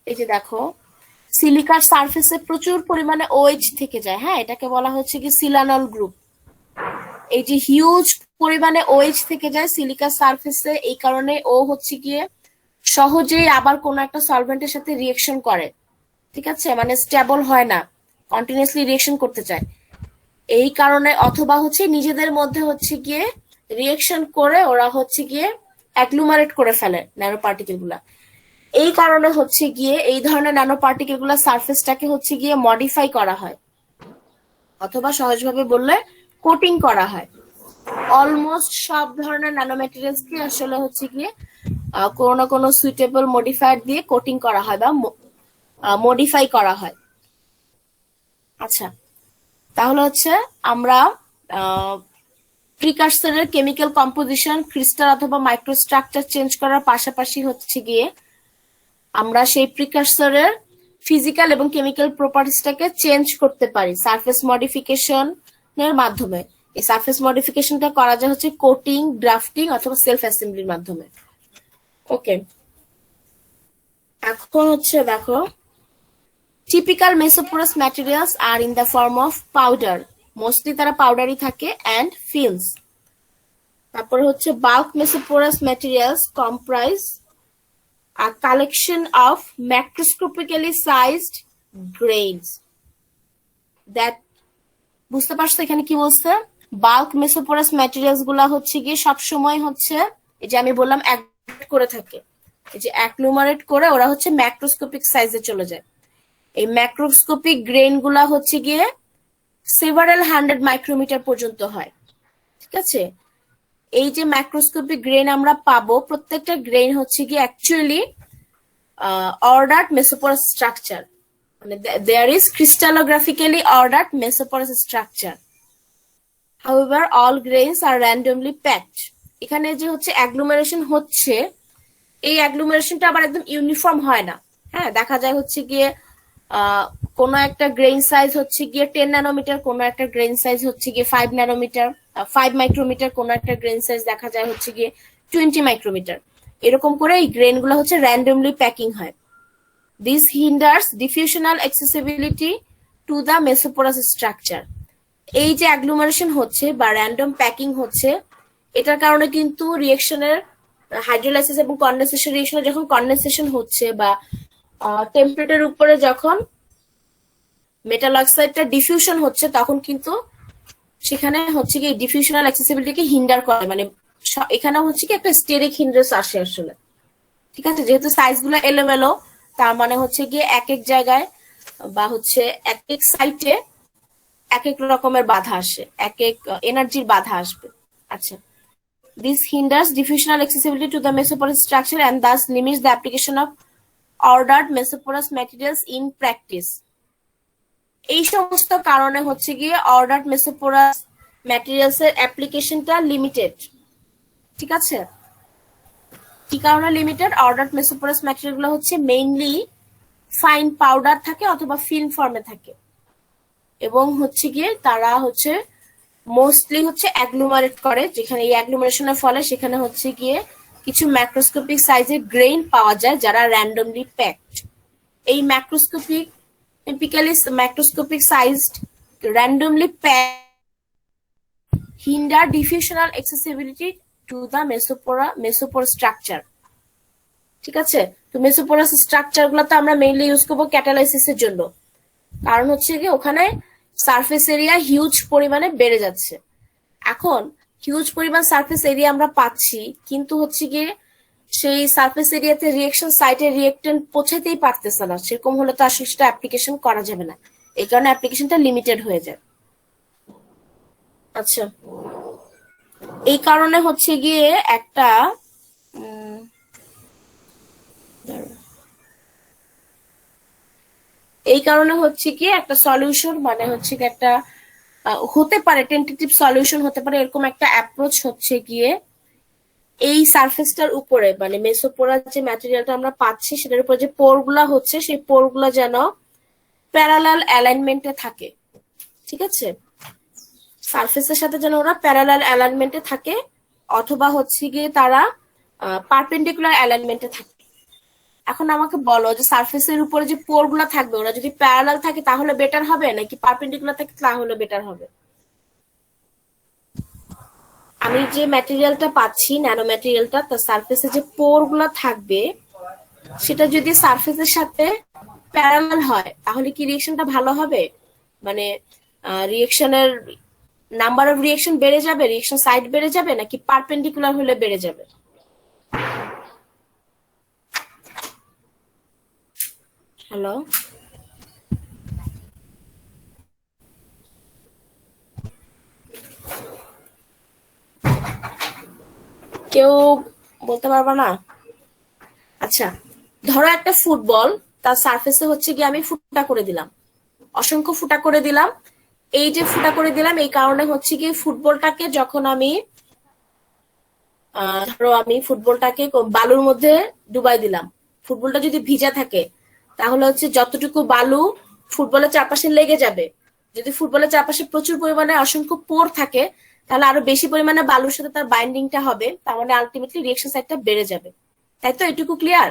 এই যে দেখো, সিলিকার সারফেসে প্রচুর পরিমাণে OH থেকে যায়। হ্যাঁ, এটাকে বলা হচ্ছে কি সিলানল গ্রুপ। এই যে হিউজ পরিমাণে OH থেকে যায় সিলিকার সারফেসে, এই কারণে ও হচ্ছে গিয়ে সহজেই আবার কোনো একটা সলভেন্টের সাথে রিঅ্যাকশন করে। ঠিক আছে, মানে স্টেবল হয় না, কন্টিনিউয়াসলি রিঅ্যাকশন করতে চায়। এই কারণে অথবা হচ্ছে নিজেদের মধ্যে হচ্ছে গিয়ে রিঅ্যাকশন করে ওরা হচ্ছে গিয়ে অ্যাগ্লুমারেট করে ফেলে ন্যানো পার্টিকেল গুলা। এই কারণে হচ্ছে গিয়ে এই ধরনের ন্যানো পার্টিকেল গুলা সারফেসটাকে হচ্ছে গিয়ে মডিফাই করা হয়, অথবা সহজভাবে বললে কোটিং করা হয়। অলমোস্ট সব ধরনের ন্যানো ম্যাটেরিয়ালস কে আসলে হচ্ছে গিয়ে কোনো না কোনো সুইটেবল মডিফায়ার দিয়ে কোটিং করা হয় বা মডিফাই করা হয়। আচ্ছা, তাহলে হচ্ছে আমরা প্রিকারসরের কেমিক্যাল কম্পোজিশন, ক্রিস্টাল অথবা মাইক্রোস্ট্রাকচার চেঞ্জ করার পাশাপাশি হচ্ছে গিয়ে আমরা সেই প্রিকারসরের ফিজিক্যাল এবং কেমিক্যাল প্রপার্টিসটাকে চেঞ্জ করতে পারি সারফেস মডিফিকেশনের মাধ্যমে। এই সারফেস মডিফিকেশনটা করা যায় হচ্ছে কোটিং, গ্রাফটিং অথবা সেলফ অ্যাসেম্বলির মাধ্যমে। ওকে, এখন হচ্ছে দেখো, typical mesoporous materials are in the form of powder, mostly তারা পাউডারই থাকে, অ্যান্ড ফিল্মস। তারপরে হচ্ছে bulk mesoporous materials comprise a collection of macroscopically sized grains that, বুঝতে পারছো এখানে কি বলছে? বাল্ক মেসোপোরাস ম্যাটেরিয়ালস গুলা হচ্ছে গিয়ে সবসময় হচ্ছে এই যে আমি বললাম অ্যাগ্লুমারেট করে থাকে, এই যে অ্যাগ্লুমারেট করে ওরা হচ্ছে ম্যাক্রোস্কোপিক সাইজে চলে যায়। এই ম্যাক্রোস্কোপিক গ্রেইন গুলা হচ্ছে গিয়ে সেভারাল 100 মাইক্রোমিটার পর্যন্ত হয়। ঠিক আছে, এই যে ম্যাক্রোস্কোপিক গ্রেইন আমরা পাবো, প্রত্যেকটা গ্রেইন হচ্ছে গিয়ে অ্যাকচুয়ালি ordered mesoporous structure, মানে there is crystallographically ordered mesoporous structure. However, all grains are randomly packed. এখানে যে হচ্ছে অ্যাগ্লুমারেশন হচ্ছে, এই অ্যাগ্লুমারেশনটা আবার একদম ইউনিফর্ম হয় না। হ্যাঁ, দেখা যায় হচ্ছে গিয়ে কোন একটা গ্রেইন সাইজ হচ্ছে গিয়ে 10 ন্যানোমিটার, কোন একটা গ্রেইন সাইজ হচ্ছে গিয়ে 5 ন্যানোমিটার, 5 মাইক্রোমিটার, কোন একটা গ্রেইন সাইজ দেখা যায় হচ্ছে গিয়ে 20 মাইক্রোমিটার। এরকম করে এই গ্রেইন গুলো হচ্ছে র্যান্ডমলি প্যাকিং হয়। This hinders diffusional accessibility to the mesoporous structure. এই যে অ্যাগ্লুমারেশন হচ্ছে বা র্যান্ডম প্যাকিং হচ্ছে, এটার কারণে কিন্তু রিয়েকশনের হাইড্রোলাইসিস এবং কনডেনসেশন রিয়েকশনে যখন কনডেনসেশন হচ্ছে বা টেম্পারেচারের উপরে যখন মেটাল অক্সাইডটা ডিফিউশন হচ্ছে, তখন কিন্তু সেখানে হচ্ছে কি ডিফিউশনাল অ্যাক্সেসিবিলিটিকে হিন্ডার করে, মানে এখানে হচ্ছে কি একটা স্টেরিক হিন্ড্রেন্স আসে আসলে। ঠিক আছে, যেহেতু সাইজ গুলো এলোমেলো, তার মানে হচ্ছে গিয়ে এক এক জায়গায় বা হচ্ছে এক এক সাইটে এক এক রকমের বাধা আসে, এক এক এনার্জির বাধা আসবে। আচ্ছা, this hinders diffusional accessibility to the mesoporous structure and thus limits the application of ordered mesoporous materials in practice. এই সমস্ত কারণে হচ্ছে গিয়ে অর্ডার্ড মেসোপোরাস ম্যাটেরিয়ালস এর অ্যাপ্লিকেশনটা লিমিটেড। ঠিক আছে, কি কারণে লিমিটেড? অর্ডার্ড মেসোপোরাস ম্যাটেরিয়াল গুলো হচ্ছে মেইনলি ফাইন পাউডার থাকে অথবা ফিল্ম ফর্মে থাকে, এবং হচ্ছে গিয়ে তারা হচ্ছে মোস্টলি হচ্ছে অ্যাগ্লুমারেট করে, যেখানে এই অ্যাগ্লুমারেশনের ফলে সেখানে হচ্ছে গিয়ে কিছু ম্যাক্রোস্কোপিক সাইজের গ্রেইন পাওয়া যায় যারা র্যান্ডমলি প্যাকড। এই macroscopic sized randomly packed hinder diffusional accessibility to the mesopore structure. ঠিক আছে, তো মেসোপোরাস স্ট্রাকচার গুলো তো আমরা মেইনলি ইউজ করবো ক্যাটালাইসিসের জন্য, কারণ হচ্ছে কি ওখানে সারফেস এরিয়া হিউজ পরিমাণে বেড়ে যাচ্ছে। এখন হিউজ পরিমাণ সারফেস এরিয়া আমরা পাচ্ছি, কিন্তু হচ্ছে গিয়ে সেই সারফেস এরিয়াতে রিয়েকশন সাইটে রিয়েক্টেন্ট পৌঁছাতেই পারতেছে না। সেরকম হলে তো আসলে সেটা অ্যাপ্লিকেশন করা যাবে না, এই কারণে অ্যাপ্লিকেশনটা লিমিটেড হয়ে যায়। আচ্ছা, এই কারণে হচ্ছে গিয়ে একটা সলিউশন, মানে হচ্ছে কি একটা হতে পারে টেন্টেটিভ সলিউশন হতে পারে এরকম একটা অ্যাপ্রোচ হচ্ছে গিয়ে এই সারফেসটার উপরে, মানে মেসোপোরাস যে ম্যাটেরিয়ালটা আমরা পাচ্ছি সেটার উপরে যে পোরগুলা হচ্ছে, সেই পোরগুলা যেন প্যারালাল অ্যালাইনমেন্টে থাকে। ঠিক আছে, সারফেসের সাথে যেন ওরা প্যারালাল অ্যালাইনমেন্টে থাকে, অথবা হচ্ছে গিয়ে তারা পারপেন্ডিকুলার অ্যালাইনমেন্টে থাকে। এখন আমাকে বলো যে সারফেসের উপরে যে পোরগুলা থাকবে ওরা যদি প্যারালাল থাকে তাহলে বেটার হবে নাকি পারপেন্ডিকুলার থাকে তাহলে বেটার হবে? আমি যে ম্যাটেরিয়ালটা পাচ্ছি, ন্যানো ম্যাটেরিয়ালটা, তার সারফেসে যে পোরগুলা থাকবে সেটা যদি সারফেসের সাথে প্যারালাল হয় তাহলে কি রিয়েকশনটা ভালো হবে? মানে রিয়েকশনের নাম্বার অফ রিয়েকশন বেড়ে যাবে, রিয়েকশন সাইড বেড়ে যাবে, নাকি পারপেন্ডিকুলার হলে বেড়ে যাবে? হ্যালো, কেউ বলতে পারবা না? আচ্ছা, ধরো একটা ফুটবল, তার সারফেসে হচ্ছে গিয়ে আমি ফুটা করে দিলাম, অসংখ্য ফুটা করে দিলাম। এই যে ফুটা করে দিলাম, এই কারণে হচ্ছে গিয়ে ফুটবলটাকে যখন আমি ধরো আমি ফুটবলটাকে বালুর মধ্যে ডুবাই দিলাম, ফুটবলটা যদি ভিজা থাকে তাহলে হচ্ছে যতটুকু বালু ফুটবলের চারপাশে লেগে যাবে, যদি ফুটবলের চারপাশে প্রচুর পরিমাণে অসংখ্য পোর থাকে তাহলে আরো বেশি পরিমাণে বালুর সাথে তার বাইন্ডিংটা হবে, তার মানে আলটিমেটলি রিয়েকশন সাইডটা বেড়ে যাবে। তাই তো? এটুকু ক্লিয়ার?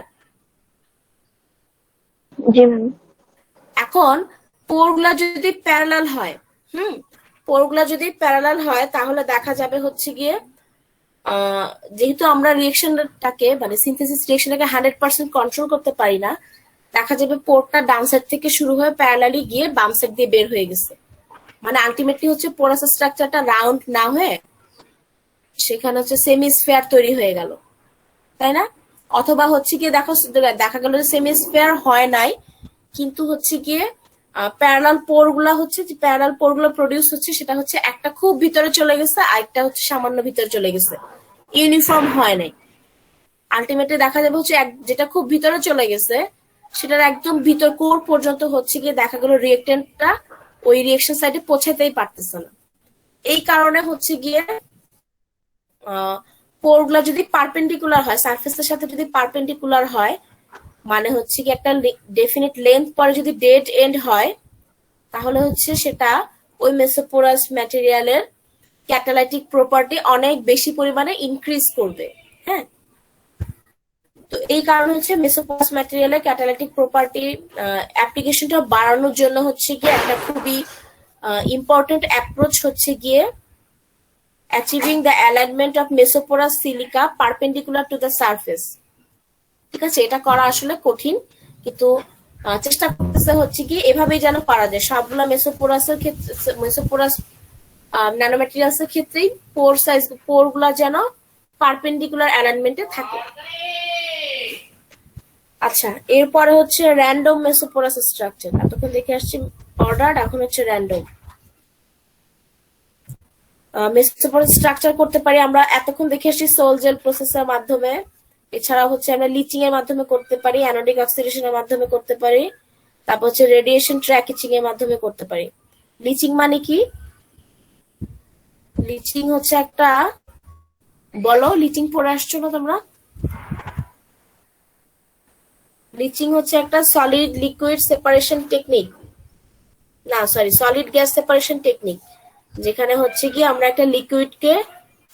জি ম্যাম। এখন পোরগুলা যদি প্যারালাল হয়, হুম, পোরগুলা যদি প্যারালাল হয় তাহলে দেখা যাবে হচ্ছে গিয়ে যেহেতু আমরা রিয়েকশনটাকে মানে সিনথেসিস রিয়েকশনটাকে 100% কন্ট্রোল করতে পারি না, দেখা যাবে পোরটা ডান সাইড থেকে শুরু হয়ে প্যারালালি গিয়ে বাম সাইড দিয়ে বের হয়ে গেছে। মানে আলটিমেটলি হচ্ছে পোরাস স্ট্রাকচারটা রাউন্ড না হয়ে সেখানে হচ্ছে সেমি স্ফেয়ার তৈরি হয়ে গেল, তাই না? অথবা হচ্ছে গিয়ে দেখা গেল যে সেমি স্ফেয়ার হয় নাই, কিন্তু হচ্ছে গিয়ে প্যারালাল পোর গুলা প্রডিউস হচ্ছে, সেটা হচ্ছে একটা খুব ভিতরে চলে গেছে আর একটা হচ্ছে সামান্য ভিতরে চলে গেছে, ইউনিফর্ম হয় নাই। আলটিমেটলি দেখা যাবে হচ্ছে যেটা খুব ভিতরে চলে গেছে সেটার একদম ভিতর কোর পর্যন্ত হচ্ছে গিয়ে দেখা গেল রিয়েক্টেন্টটা ওই রিয়েকশন সাইডে পৌঁছাতেই পারতেছে না। এই কারণে হচ্ছে গিয়ে পোরগুলা যদি পারপেন্ডিকুলার হয়, সারফেসের সাথে যদি পারপেন্ডিকুলার হয়, মানে হচ্ছে কি একটা ডেফিনিট লেন্থ পরে যদি ডেড এন্ড হয়, তাহলে হচ্ছে সেটা ওই মেসোপোরাস ম্যাটেরিয়ালের ক্যাটালাইটিক প্রপার্টি অনেক বেশি পরিমাণে ইনক্রিজ করবে। হ্যাঁ, তো এই কারণে হচ্ছে মেসোপোরাস ম্যাটেরিয়ালের ক্যাটালাইটিক প্রপার্টি অ্যাপ্লিকেশনটা বাড়ানোর জন্য হচ্ছে গিয়ে একটা খুবই ইম্পর্টেন্ট অ্যাপ্রোচ হচ্ছে গিয়ে achieving the alignment of mesoporous silica perpendicular to the surface. ঠিক আছে, এটা করা আসলে কঠিন, কিন্তু চেষ্টা করতেছে হচ্ছে কি এভাবেই যেন পারা যায়। সবগুলা মেসোপোরাসের ক্ষেত্রে, মেসোপোরাস ন্যানোম্যাটেরিয়ালস এর ক্ষেত্রেই পোর গুলা যেন পারপেন্ডিকুলার অ্যালাইনমেন্টে থাকে। আচ্ছা, এরপরে হচ্ছে র্যান্ডম মেসোপোরাস স্ট্রাকচার। এতক্ষণ দেখে আসছি অর্ডার, এখন হচ্ছে র্যান্ডম মেসোপোরাস স্ট্রাকচার করতে পারি আমরা। এতক্ষণ দেখে আসছি সোল জেল প্রসেসের মাধ্যমে, এছাড়া হচ্ছে আমরা লিচিং এর মাধ্যমে করতে পারি, অ্যানোডিক অক্সিডেশনের মাধ্যমে করতে পারি, তারপর হচ্ছে রেডিয়েশন ট্র্যাক ইচিং এর মাধ্যমে করতে পারি। লিচিং মানে কি? লিচিং হচ্ছে একটা, বলো, লিচিং পড়ে আসছো না তোমরা? লিচিং হচ্ছে একটা সলিড লিকুইড সেপারেশন টেকনিক, না sorry, solid gas separation technique, যেখানে হচ্ছে কি আমরা একটা লিকুইডকে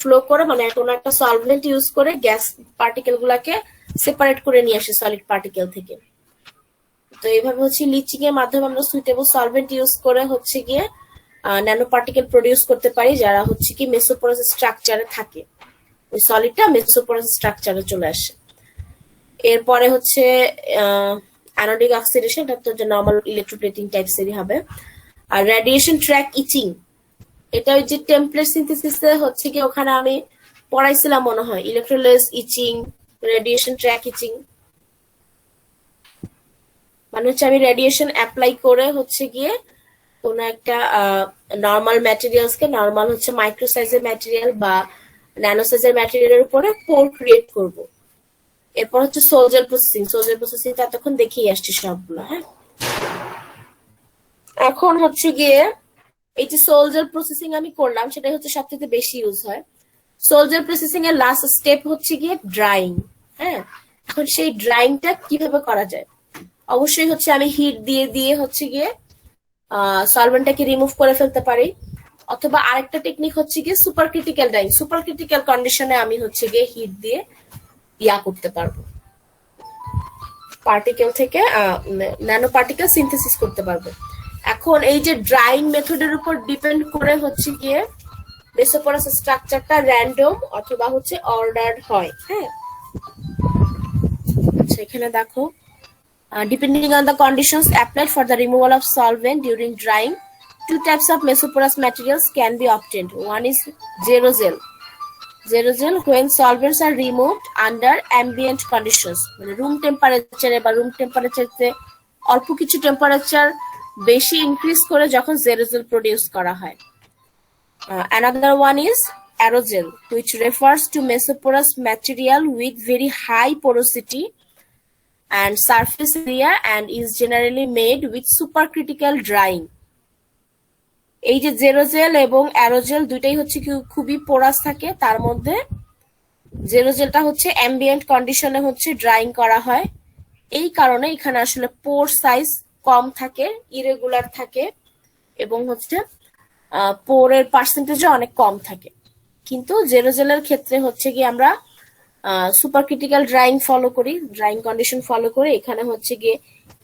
ফ্লো করে মানে কোনো একটা সলভেন্ট ইউজ করে গ্যাস পার্টিকেল গুলাকে সেপারেট করে নিয়ে আসে সলিড পার্টিকেল থেকে। তো এইভাবে হচ্ছে লিচিং এর মাধ্যমে আমরা সুইটেবল সলভেন্ট ইউজ করে হচ্ছে গিয়ে ন্যানো পার্টিকেল প্রডিউস করতে পারি, যারা হচ্ছে কি মেসোপোরাস স্ট্রাকচারে থাকে। ওই সলিডটা মেসোপোরাস স্ট্রাকচারে চলে আসে। এরপরে হচ্ছে অ্যানোডিক অক্সিডেশন, এটা তো নরমাল ইলেকট্রোপ্লেটিং টাইপসেরই হবে। আর রেডিয়েশন ট্র্যাক ইচিং, এটা ওই যে টেমপ্লেট সিনথেসিসে হচ্ছে কি ওখানে আমি পড়াইছিলাম মনে হয়, ইলেকট্রোলেস ইচিং, রেডিয়েশন ট্র্যাক ইচিং। মানে হচ্ছে আমি রেডিয়েশন অ্যাপ্লাই করে হচ্ছে গিয়ে কোন একটা নর্মাল ম্যাটেরিয়ালস কে, নর্মাল হচ্ছে মাইক্রো সাইজের ম্যাটেরিয়াল বা ন্যানো সাইজের ম্যাটেরিয়ালের উপরে পোর ক্রিয়েট করব। এরপর হচ্ছে সোলজেল প্রসেসিং। সোলজেল প্রসেসিং এতক্ষণ দেখিয়ে আসছি সবগুলো। হ্যাঁ, এখন হচ্ছে গিয়ে এই যে সোলজার প্রসেসিং আমি করলাম, সেটাই হচ্ছে সবচেয়ে বেশি ইউজ হয়। সোলজার প্রসেসিং এর লাস্ট স্টেপ হচ্ছে গিয়ে ড্রাইং। হ্যাঁ, এখন সেই ড্রাইংটা কিভাবে করা যায়? অবশ্যই হচ্ছে আমি হিট দিয়ে দিয়ে হচ্ছে গিয়ে সলভেন্টটাকে রিমুভ করে ফেলতে পারি, অথবা আরেকটা টেকনিক হচ্ছে গিয়ে super critical drawing. Super critical কন্ডিশনে আমি হচ্ছে গিয়ে হিট দিয়ে ইয়া করতে পারবো, পার্টিকেল থেকে ন্যানো পার্টিকেল সিনথেসিস করতে পারবো। এখন এই যে ড্রাইং মেথডের উপর ডিপেন্ড করে হচ্ছে গিয়ে মেসোপোরাস স্ট্রাকচারটা র্যান্ডম অথবা হচ্ছে অর্ডার্ড হয়। হ্যাঁ, আচ্ছা এখানে দেখো, depending on the conditions applied for the removal of solvent during drawing, two types of mesoporous materials can be obtained. One is zero-gel. Zero-gel when solvents are removed under ambient conditions, মানে রুম টেম্পারেচারে বা রুম টেম্পারেচারে অল্প কিছু টেম্পারেচার বেশি ইনক্রিজ করে যখন জেরোজেল প্রডিউস করা হয়। Another one is aerogel, which refers to mesoporous material with very high porosity and surface area and is generally made with supercritical drying. এই যে জেরোজেল এবং অ্যারোজেল দুইটাই হচ্ছে খুবই পোরাস থাকে, তার মধ্যে জেরোজেলটা হচ্ছে অ্যাম্বিয়েন্ট কন্ডিশনে হচ্ছে ড্রাইং করা হয়। এই কারণে এখানে আসলে পোর সাইজ কম থাকে, ইরেগুলার থাকে এবং হচ্ছে পোরের পার্সেন্টেজও অনেক কম থাকে। কিন্তু জেরোজেলের ক্ষেত্রে হচ্ছে কি আমরা সুপার ক্রিটিক্যাল ড্রাইং ফলো করি, ড্রাইং কন্ডিশন ফলো করে এখানে হচ্ছে গিয়ে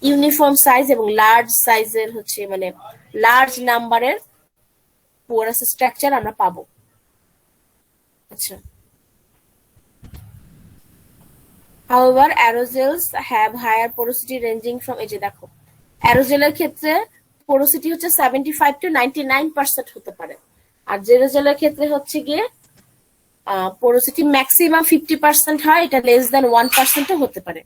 ইউনিফর্ম সাইজ এবং লার্জ সাইজের হচ্ছে মানে লার্জ নাম্বারের পোরাস স্ট্রাকচার আমরা পাবো। আচ্ছা, however aerosols have higher porosity ranging from, এই যে দেখো অ্যারোজেলের ক্ষেত্রে পোরোসিটি হচ্ছে 75 to 99% হতে পারে, আর জেরোজেলের ক্ষেত্রে হচ্ছে গিয়ে পোরোসিটি ম্যাক্সিমাম 50% হয়, এটা লেস দ্যান 1% হতে পারে,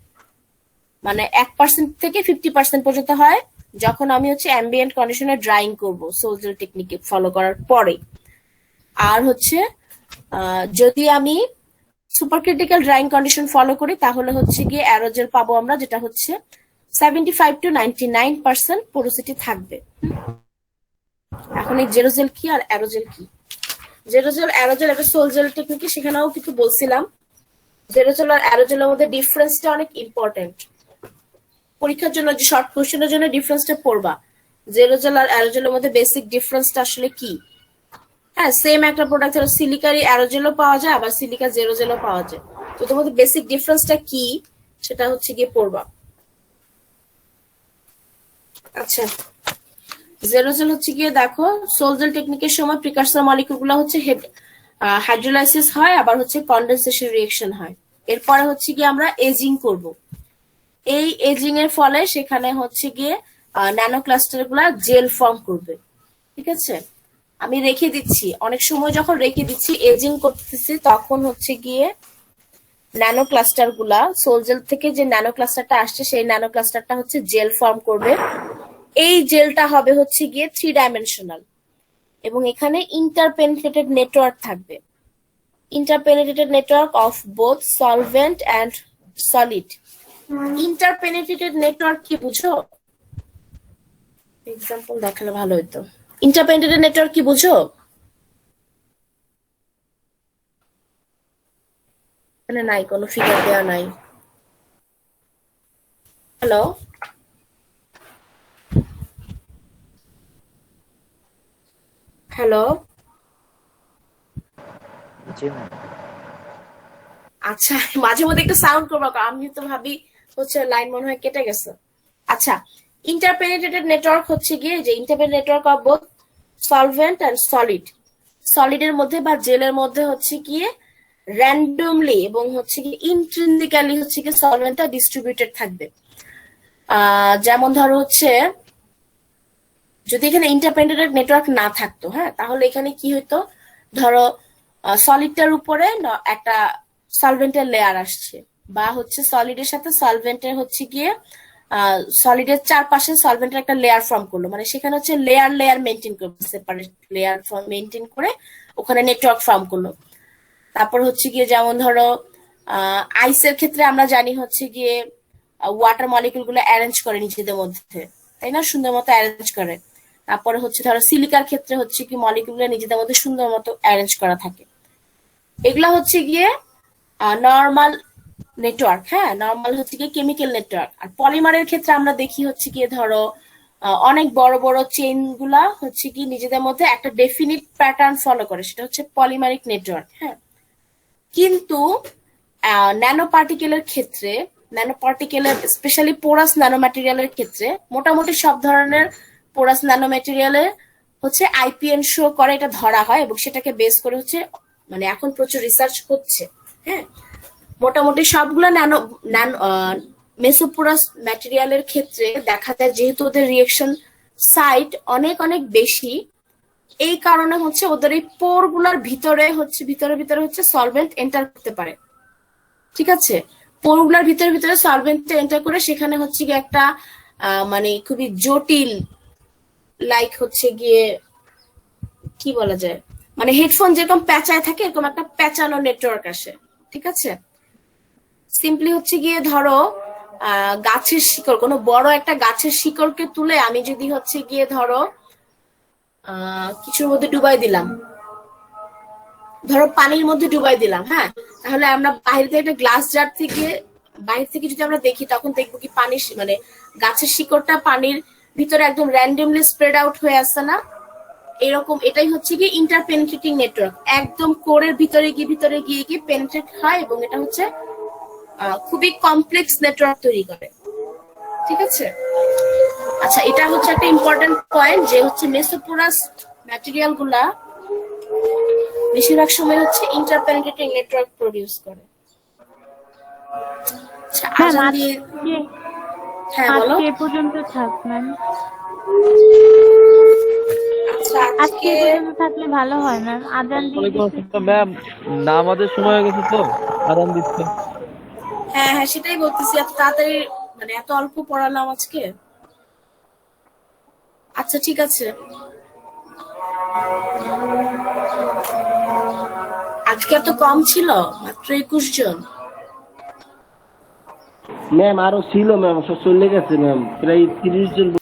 মানে 1% থেকে 50% পর্যন্ত হয় যখন আমি হচ্ছে অ্যাম্বিয়েন্ট কন্ডিশনে ড্রাইং করব সোলজেল টেকনিকে ফলো করার পরে। আর হচ্ছে যদি আমি super critical drawing condition follow করি তাহলে হচ্ছে গিয়ে অ্যারোজেল পাবো আমরা, যেটা হচ্ছে 75 to 99% পোরোসিটি থাকবে। এখন এই জেরোজেল কি আর অ্যারোজেল কি? জেরোজেল অ্যারোজেল একটা সোলজেল টেকনিকে, সেখানেও কিন্তু বলছিলাম জেরোজেল আর অ্যারোজেলের মধ্যে ডিফারেন্সটা অনেক ইম্পর্টেন্ট। পরীক্ষার জন্য যে শর্ট কোশ্চেনের জন্য ডিফারেন্সটা পড়বা, জেরোজেল আর অ্যারোজেলের মধ্যে বেসিক ডিফারেন্সটা আসলে কি। হ্যাঁ, সেম একটা প্রোডাক্ট ধরো সিলিকারি অ্যারোজেলও পাওয়া যায়, আবার সিলিকা জেরোজেলও পাওয়া যায়, তো তোমার মধ্যে বেসিক ডিফারেন্সটা কি সেটা হচ্ছে গিয়ে পড়বা। আচ্ছা, জেরোজেল হচ্ছে গিয়ে দেখো সোলজেল টেকনিকের সময় প্রিকারসর মলিকিউল গুলো হচ্ছে হাইড্রোলাইসিস হয়, আবার হচ্ছে কন্ডেনসেশন রিঅ্যাকশন হয়। এরপরে হচ্ছে গিয়ে আমরা এজিং করব। এই এজিং এর ফলে সেখানে হচ্ছে গিয়ে ন্যানো ক্লাস্টার গুলা জেল ফর্ম করবে। ঠিক আছে, আমি রেখে দিচ্ছি, অনেক সময় যখন রেখে দিচ্ছি এজিং করতেছি তখন হচ্ছে গিয়ে ন্যানো ক্লাস্টার গুলা সোলজেল থেকে যে ন্যানো ক্লাস্টারটা আসছে সেই ন্যানো ক্লাস্টারটা হচ্ছে জেল ফর্ম করবে। এই জেলটা হবে হচ্ছে গিয়ে 3 ডাইমেনশনাল এবং এখানে ইন্টারপেনিট্রেটেড নেটওয়ার্ক থাকবে, interpenetrated network of both solvent and solid. Interpenetrated network কি বুঝো? এক্সাম্পল দেখালে ভালো হতো। ইন্টারপেনিট্রেটেড নেটওয়ার্ক কি বুঝো? এখানে নাই, কোনো ফিগার দেওয়া নাই। হ্যালো, হ্যালো, জি ম্যাম। আচ্ছা মাঝে মধ্যে একটু সাউন্ড করবো, আমি তো ভাবি হচ্ছে লাইন মনে হয় কেটে গেছে। আচ্ছা, ইন্টারপেনিট্রেটেড নেটওয়ার্ক হচ্ছে গিয়ে যে interpenetrated network of both solvent and solid. সলিডের মধ্যে বা জেলের মধ্যে হচ্ছে গিয়ে র্যান্ডমলি এবং হচ্ছে গিয়ে ইন্ট্রিনসিক্যালি হচ্ছে গিয়ে সলভেন্টটা ডিস্ট্রিবিউটেড থাকবে। যেমন ধরো হচ্ছে যদি এখানে ইন্টারপেনিট্রেটেড নেটওয়ার্ক না থাকতো, হ্যাঁ, তাহলে এখানে কি হতো, ধরো সলিডটার উপরে একটা সলভেন্টের লেয়ার আসছে, বা হচ্ছে সলিডের সাথে সলভেন্টের হচ্ছে গিয়ে সলিডের চারপাশে সলভেন্টের একটা লেয়ার ফর্ম করলো, মানে সেখানে হচ্ছে লেয়ার লেয়ার মেনটেন করবে, সেপারেট লেয়ার মেনটেন করে ওখানে নেটওয়ার্ক ফর্ম করলো। তারপর হচ্ছে গিয়ে যেমন ধরো আইসের ক্ষেত্রে আমরা জানি হচ্ছে গিয়ে ওয়াটার মলিকিউল গুলো অ্যারেঞ্জ করে নিজেদের মধ্যে, তাই না, সুন্দর মতো অ্যারেঞ্জ করে। তারপরে হচ্ছে ধরো সিলিকার ক্ষেত্রে হচ্ছে কি মলিকিউল গুলো নিজেদের মধ্যে সুন্দর মতো অ্যারেঞ্জ করা থাকে। এগুলা হচ্ছে গিয়ে নর্মাল নেটওয়ার্ক, হ্যাঁ, নর্মাল হচ্ছে গিয়ে কেমিক্যাল নেটওয়ার্ক। আর পলিমারের ক্ষেত্রে আমরা দেখি হচ্ছে গিয়ে ধরো অনেক বড় বড় চেইন গুলা হচ্ছে কি নিজেদের মধ্যে একটা ডেফিনিট প্যাটার্ন ফলো করে, সেটা হচ্ছে পলিমারিক নেটওয়ার্ক। হ্যাঁ, কিন্তু ন্যানো পার্টিকেলের ক্ষেত্রে, ন্যানো পার্টিকেলের স্পেশালি পোরাস ন্যানো ম্যাটেরিয়ালের ক্ষেত্রে মোটামুটি সব ধরনের পোরাস ন্যানো ম্যাটেরিয়ালে হচ্ছে আইপিএন শো করে, এটা ধরা হয় এবং সেটাকে বেস করে হচ্ছে মানে এখন প্রচুর রিসার্চ হচ্ছে। হ্যাঁ, মোটামুটি সবগুলো ন্যানো মেসোপোরাস ম্যাটেরিয়ালের ক্ষেত্রে দেখা যায় যেহেতু ওদের রিয়েকশন সাইট অনেক অনেক বেশি, এই কারণে হচ্ছে ওদের এই পোর গুলার ভিতরে হচ্ছে সলভেন্ট এন্টার করতে পারে। ঠিক আছে, পোর গুলার ভিতরে সলভেন্ট এন্টার করে সেখানে হচ্ছে কি একটা মানে খুবই জটিল, লাইক হচ্ছে গিয়ে কি বলা যায়, মানে হেডফোন যেরকম প্যাঁচায় থাকে এরকম একটা প্যাঁচানো নেটওয়ার্ক আসে। ঠিক আছে, সিম্পলি হচ্ছে গিয়ে ধরো গাছের শিকড়, কোনো বড় একটা গাছের শিকড়কে তুলে আমি যদি হচ্ছে গিয়ে ধরো কিছুর মধ্যে ডুবাই দিলাম, ধরো পানির মধ্যে ডুবাই দিলাম, হ্যাঁ, তাহলে আমরা বাইরে থেকে একটা গ্লাস জার থেকে বাইরে থেকে যদি আমরা দেখি তখন দেখবো কি পানি মানে গাছের শিকড়টা পানির ভিতরে একদম র্যান্ডমলি স্প্রেড আউট হয়ে আসছে না? এরকম এটাই হচ্ছে কি ইন্টারপেনিট্রেটিং নেটওয়ার্ক, একদম কোরের ভিতরে গিয়ে গিয়ে পেনিট্রেট হয় এবং এটা হচ্ছে খুবই কমপ্লেক্স নেটওয়ার্ক তৈরি করে। ঠিক আছে, আচ্ছা এটা হচ্ছে একটা ইম্পর্টেন্ট পয়েন্ট যে হচ্ছে মেসোপোরাস ম্যাটেরিয়াল গুলা বেশিরভাগ সময় হচ্ছে ইন্টারপেনিট্রেটিং নেটওয়ার্ক প্রডিউস করে। আচ্ছা ম্যাম আজান দিয়ে, হ্যাঁ বলো। আজকে এ পর্যন্ত থাক ম্যাম। আচ্ছা আজকে আজকে এ পর্যন্ত থাকলে ভালো হয় ম্যাম, আজান দিয়ে ওয়ালাইকুম দিতে। আসসালাম ম্যাম, না আমাদের সময় হয়ে গেছে তো, আরাম দিচ্ছে। হ্যাঁ হ্যাঁ সেটাই বলতেছি, এত তাড়াতাড়ি মানে এত অল্প পড়ালাম আজকে। আচ্ছা ঠিক আছে, আজকে এত কম ছিল, মাত্র 21 জন। ম্যাম আরো ছিল ম্যাম, সব চলে গেছে ম্যাম, প্রায় 30 জন।